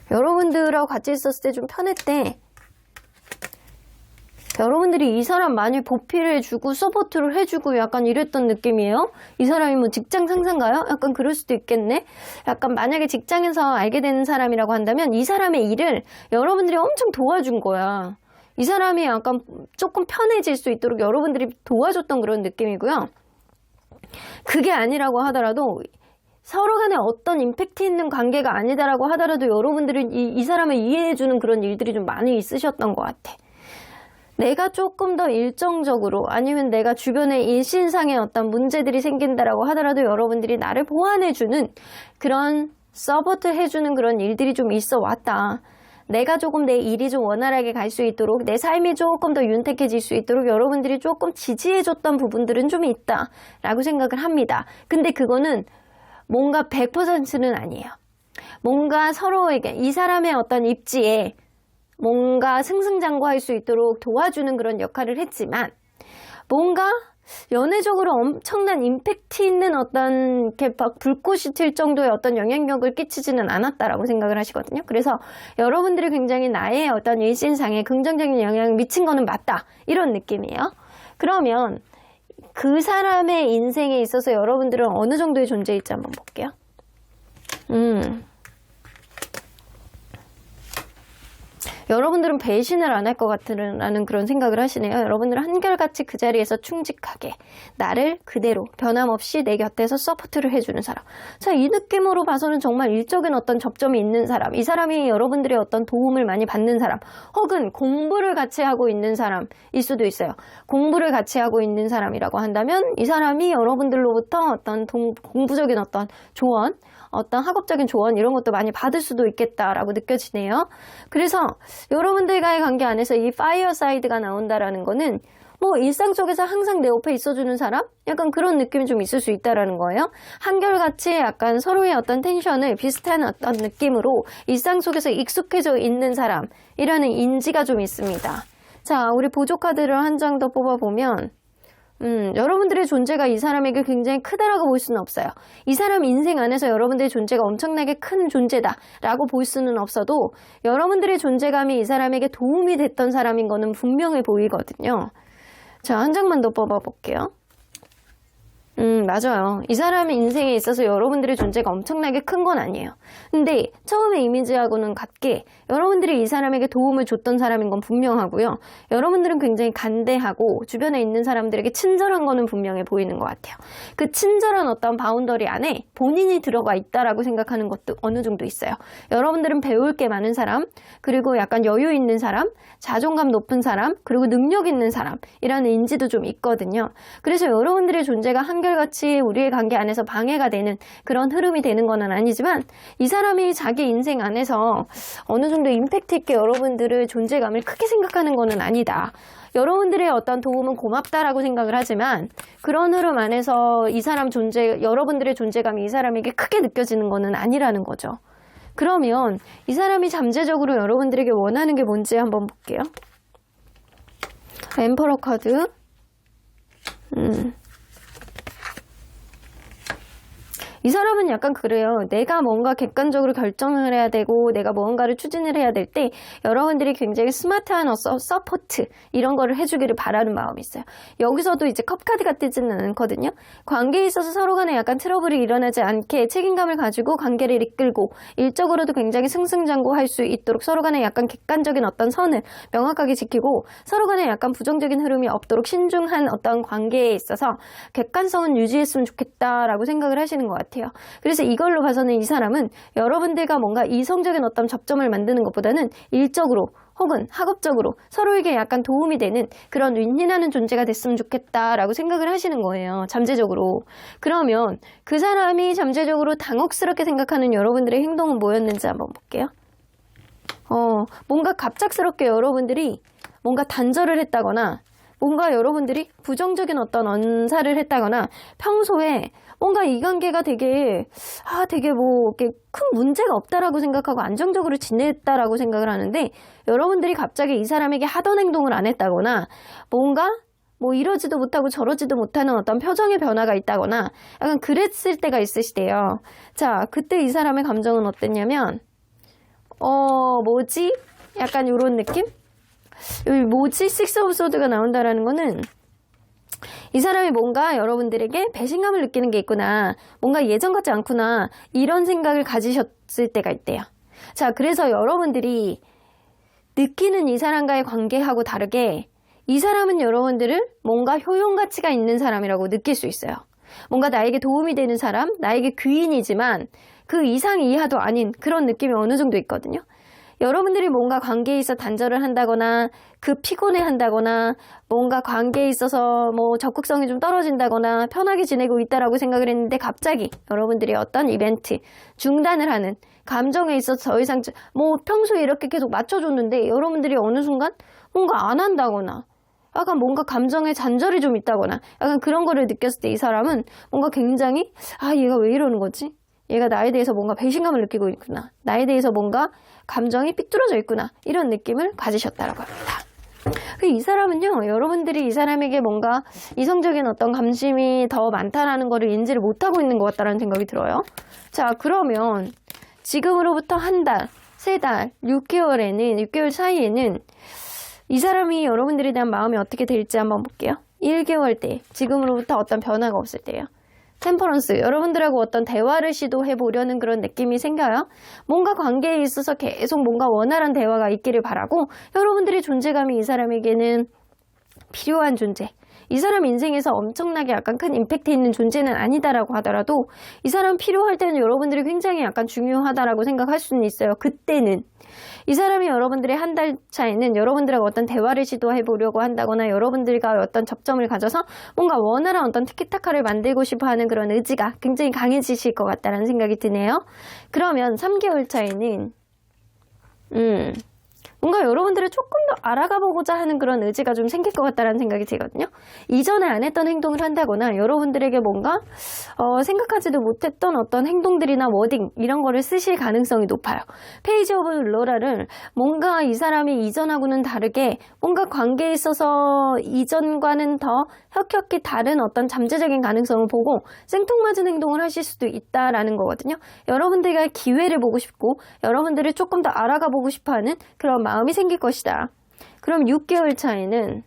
여러분들하고 같이 있었을 때 좀 편했대. 여러분들이 이 사람 많이 보필을 해주고 서포트를 해주고 약간 이랬던 느낌이에요. 이 사람이 뭐 직장 상사인가요? 약간 그럴 수도 있겠네. 약간 만약에 직장에서 알게 되는 사람이라고 한다면 이 사람의 일을 여러분들이 엄청 도와준 거야. 이 사람이 약간 조금 편해질 수 있도록 여러분들이 도와줬던 그런 느낌이고요. 그게 아니라고 하더라도 서로 간에 어떤 임팩트 있는 관계가 아니다라고 하더라도 여러분들이 이 사람을 이해해주는 그런 일들이 좀 많이 있으셨던 것 같아. 내가 조금 더 일정적으로 아니면 내가 주변에 일신상의 어떤 문제들이 생긴다라고 하더라도 여러분들이 나를 보완해주는 그런 서포트 해주는 그런 일들이 좀 있어 왔다. 내가 조금 내 일이 좀 원활하게 갈 수 있도록 내 삶이 조금 더 윤택해질 수 있도록 여러분들이 조금 지지해줬던 부분들은 좀 있다 라고 생각을 합니다. 근데 그거는 뭔가 100%는 아니에요. 뭔가 서로에게 이 사람의 어떤 입지에 뭔가 승승장구할 수 있도록 도와주는 그런 역할을 했지만 뭔가 연애적으로 엄청난 임팩트 있는 어떤 이렇게 막 불꽃이 튈 정도의 어떤 영향력을 끼치지는 않았다라고 생각을 하시거든요. 그래서 여러분들이 굉장히 나의 어떤 일신상에 긍정적인 영향을 미친 거는 맞다. 이런 느낌이에요. 그러면 그 사람의 인생에 있어서 여러분들은 어느 정도의 존재일지 한번 볼게요. 여러분들은 배신을 안 할 것 같다는 그런 생각을 하시네요. 여러분들은 한결같이 그 자리에서 충직하게 나를 그대로 변함없이 내 곁에서 서포트를 해주는 사람. 자, 이 느낌으로 봐서는 정말 일적인 어떤 접점이 있는 사람, 이 사람이 여러분들의 어떤 도움을 많이 받는 사람, 혹은 공부를 같이 하고 있는 사람일 수도 있어요. 공부를 같이 하고 있는 사람이라고 한다면 이 사람이 여러분들로부터 어떤 공부적인 어떤 조언, 어떤 학업적인 조언 이런 것도 많이 받을 수도 있겠다라고 느껴지네요. 그래서 여러분들과의 관계 안에서 이 파이어 사이드가 나온다라는 거는 뭐 일상 속에서 항상 내 옆에 있어주는 사람? 약간 그런 느낌이 좀 있을 수 있다라는 거예요. 한결같이 약간 서로의 어떤 텐션을 비슷한 어떤 느낌으로 일상 속에서 익숙해져 있는 사람이라는 인지가 좀 있습니다. 자, 우리 보조 카드를 한 장 더 뽑아보면 여러분들의 존재가 이 사람에게 굉장히 크다라고 볼 수는 없어요. 이 사람 인생 안에서 여러분들의 존재가 엄청나게 큰 존재다라고 볼 수는 없어도 여러분들의 존재감이 이 사람에게 도움이 됐던 사람인 거는 분명해 보이거든요. 자, 한 장만 더 뽑아볼게요. 맞아요. 이 사람의 인생에 있어서 여러분들의 존재가 엄청나게 큰 건 아니에요. 근데 처음에 이미지하고는 같게 여러분들이 이 사람에게 도움을 줬던 사람인 건 분명하고요. 여러분들은 굉장히 간대하고 주변에 있는 사람들에게 친절한 거는 분명해 보이는 것 같아요. 그 친절한 어떤 바운더리 안에 본인이 들어가 있다라고 생각하는 것도 어느 정도 있어요. 여러분들은 배울 게 많은 사람, 그리고 약간 여유 있는 사람, 자존감 높은 사람, 그리고 능력 있는 사람이라는 인지도 좀 있거든요. 그래서 여러분들의 존재가 한결같이 우리의 관계 안에서 방해가 되는 그런 흐름이 되는 건 아니지만 이 사람이 자기 인생 안에서 어느 정도 임팩트 있게 여러분들의 존재감을 크게 생각하는 건 아니다. 여러분들의 어떤 도움은 고맙다라고 생각을 하지만 그런 흐름 안에서 이 사람 여러분들의 존재감이 이 사람에게 크게 느껴지는 건 아니라는 거죠. 그러면 이 사람이 잠재적으로 여러분들에게 원하는 게 뭔지 한번 볼게요. 엠퍼러 카드. 이 사람은 약간 그래요. 내가 뭔가 객관적으로 결정을 해야 되고 내가 뭔가를 추진을 해야 될 때 여러분들이 굉장히 스마트한 서포트 이런 거를 해주기를 바라는 마음이 있어요. 여기서도 이제 컵카드가 뜨지는 않거든요. 관계에 있어서 서로 간에 약간 트러블이 일어나지 않게 책임감을 가지고 관계를 이끌고 일적으로도 굉장히 승승장구할 수 있도록 서로 간에 약간 객관적인 어떤 선을 명확하게 지키고 서로 간에 약간 부정적인 흐름이 없도록 신중한 어떤 관계에 있어서 객관성은 유지했으면 좋겠다라고 생각을 하시는 것 같아요. 그래서 이걸로 봐서는 이 사람은 여러분들과 뭔가 이성적인 어떤 접점을 만드는 것보다는 일적으로 혹은 학업적으로 서로에게 약간 도움이 되는 그런 윈윈하는 존재가 됐으면 좋겠다라고 생각을 하시는 거예요. 잠재적으로. 그러면 그 사람이 잠재적으로 당혹스럽게 생각하는 여러분들의 행동은 뭐였는지 한번 볼게요. 뭔가 갑작스럽게 여러분들이 뭔가 단절을 했다거나 뭔가 여러분들이 부정적인 어떤 언사를 했다거나 평소에 뭔가 이 관계가 되게 뭐 이렇게 큰 문제가 없다라고 생각하고 안정적으로 지냈다라고 생각을 하는데 여러분들이 갑자기 이 사람에게 하던 행동을 안 했다거나 뭔가 뭐 이러지도 못하고 저러지도 못하는 어떤 표정의 변화가 있다거나 약간 그랬을 때가 있으시대요. 자, 그때 이 사람의 감정은 어땠냐면 뭐지? 약간 이런 느낌? 여기 뭐지? 식스 오브 소드가 나온다라는 거는 이 사람이 뭔가 여러분들에게 배신감을 느끼는 게 있구나. 뭔가 예전 같지 않구나. 이런 생각을 가지셨을 때가 있대요. 자, 그래서 여러분들이 느끼는 이 사람과의 관계하고 다르게 이 사람은 여러분들을 뭔가 효용 가치가 있는 사람이라고 느낄 수 있어요. 뭔가 나에게 도움이 되는 사람, 나에게 귀인이지만 그 이상 이하도 아닌 그런 느낌이 어느 정도 있거든요. 여러분들이 뭔가 관계에 있어 단절을 한다거나 그 피곤해 한다거나 뭔가 관계에 있어서 뭐 적극성이 좀 떨어진다거나 편하게 지내고 있다라고 생각을 했는데 갑자기 여러분들이 어떤 이벤트 중단을 하는 감정에 있어서 더 이상 뭐 평소에 이렇게 계속 맞춰줬는데 여러분들이 어느 순간 뭔가 안 한다거나 약간 뭔가 감정에 잔절이 좀 있다거나 약간 그런 거를 느꼈을 때 이 사람은 뭔가 굉장히 얘가 왜 이러는 거지? 얘가 나에 대해서 뭔가 배신감을 느끼고 있구나. 나에 대해서 뭔가 감정이 삐뚤어져 있구나. 이런 느낌을 가지셨다라고 합니다. 이 사람은요, 여러분들이 이 사람에게 뭔가 이성적인 어떤 감심이 더 많다라는 거를 인지를 못하고 있는 것 같다라는 생각이 들어요. 자, 그러면 지금으로부터 한 달, 3달, 6개월 사이에는 이 사람이 여러분들에 대한 마음이 어떻게 될지 한번 볼게요. 1개월 때, 지금으로부터 어떤 변화가 없을 때요. 템퍼런스, 여러분들하고 어떤 대화를 시도해 보려는 그런 느낌이 생겨요. 뭔가 관계에 있어서 계속 뭔가 원활한 대화가 있기를 바라고, 여러분들의 존재감이 이 사람에게는 필요한 존재, 이 사람 인생에서 엄청나게 약간 큰 임팩트 있는 존재는 아니다라고 하더라도 이 사람 필요할 때는 여러분들이 굉장히 약간 중요하다라고 생각할 수는 있어요. 그때는 이 사람이 여러분들의 한 달 차에는 여러분들하고 어떤 대화를 시도해 보려고 한다거나 여러분들과 어떤 접점을 가져서 뭔가 원활한 어떤 티키타카를 만들고 싶어 하는 그런 의지가 굉장히 강해지실 것 같다는 생각이 드네요. 그러면 3개월 차에는 뭔가 여러분들을 조금 더 알아가 보고자 하는 그런 의지가 좀 생길 것 같다는 생각이 들거든요. 이전에 안 했던 행동을 한다거나 여러분들에게 뭔가 생각하지도 못했던 어떤 행동들이나 워딩 이런 거를 쓰실 가능성이 높아요. 페이지 오브 로라를 뭔가 이 사람이 이전하고는 다르게 뭔가 관계에 있어서 이전과는 더 혁혁히 다른 어떤 잠재적인 가능성을 보고 생뚱맞은 행동을 하실 수도 있다라는 거거든요. 여러분들과 기회를 보고 싶고 여러분들을 조금 더 알아가 보고 싶어하는 그런 마음이 생길 것이다. 그럼 6개월 차에는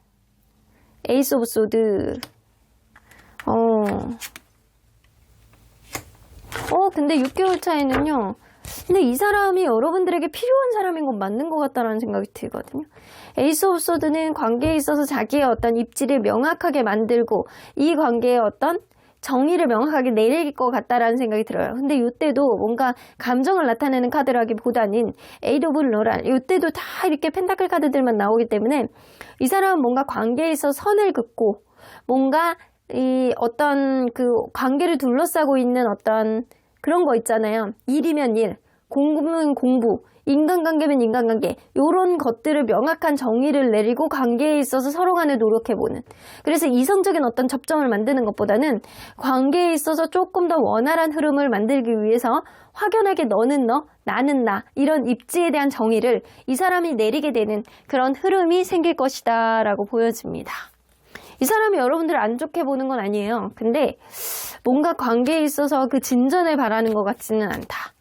에이스 오브 소드. 근데 6개월 차에는요. 근데 이 사람이 여러분들에게 필요한 사람인 건 맞는 것 같다라는 생각이 들거든요. 에이스 오브 소드는 관계에 있어서 자기의 어떤 입지를 명확하게 만들고 이 관계의 어떤 정의를 명확하게 내릴 것 같다라는 생각이 들어요. 근데 이때도 뭔가 감정을 나타내는 카드라기보다는 에이드 오브 로랄, 이때도 다 이렇게 펜타클 카드들만 나오기 때문에 이 사람은 뭔가 관계에 있어서 선을 긋고 뭔가 이 어떤 그 관계를 둘러싸고 있는 어떤 그런 거 있잖아요. 일이면 일, 공부면 공부, 인간관계면 인간관계, 이런 것들을 명확한 정의를 내리고 관계에 있어서 서로 간에 노력해보는, 그래서 이성적인 어떤 접점을 만드는 것보다는 관계에 있어서 조금 더 원활한 흐름을 만들기 위해서 확연하게 너는 너, 나는 나, 이런 입지에 대한 정의를 이 사람이 내리게 되는 그런 흐름이 생길 것이다 라고 보여집니다. 이 사람이 여러분들을 안 좋게 보는 건 아니에요. 근데 뭔가 관계에 있어서 그 진전을 바라는 것 같지는 않다.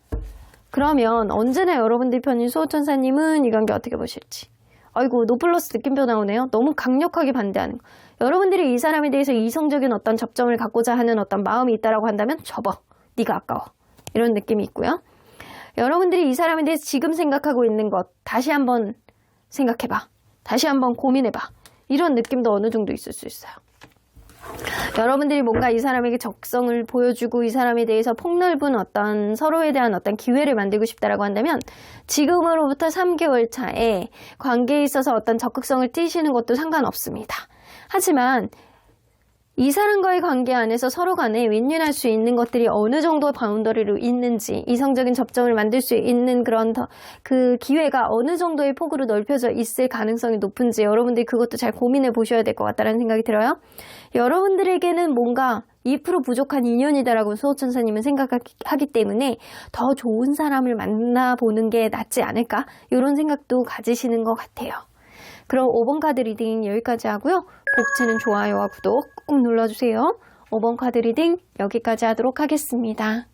그러면 언제나 여러분들 편인 수호천사님은 이 관계 어떻게 보실지. 아이고, 노플러스 느낌표 나오네요. 너무 강력하게 반대하는 거. 여러분들이 이 사람에 대해서 이성적인 어떤 접점을 갖고자 하는 어떤 마음이 있다라고 한다면 접어. 네가 아까워. 이런 느낌이 있고요. 여러분들이 이 사람에 대해서 지금 생각하고 있는 것 다시 한번 생각해봐. 다시 한번 고민해봐. 이런 느낌도 어느 정도 있을 수 있어요. 여러분들이 뭔가 이 사람에게 적성을 보여주고 이 사람에 대해서 폭넓은 어떤 서로에 대한 어떤 기회를 만들고 싶다라고 한다면 지금으로부터 3개월 차에 관계에 있어서 어떤 적극성을 띠시는 것도 상관없습니다. 하지만 이 사람과의 관계 안에서 서로 간에 윈윈할 수 있는 것들이 어느 정도 바운더리로 있는지, 이성적인 접점을 만들 수 있는 그런 그 기회가 어느 정도의 폭으로 넓혀져 있을 가능성이 높은지 여러분들이 그것도 잘 고민해 보셔야 될 것 같다는 생각이 들어요. 여러분들에게는 뭔가 2% 부족한 인연이다라고 수호천사님은 생각하기 때문에 더 좋은 사람을 만나보는 게 낫지 않을까? 이런 생각도 가지시는 것 같아요. 그럼 5번 카드 리딩 여기까지 하고요. 복채는 좋아요와 구독 꾹 눌러주세요. 5번 카드 리딩 여기까지 하도록 하겠습니다.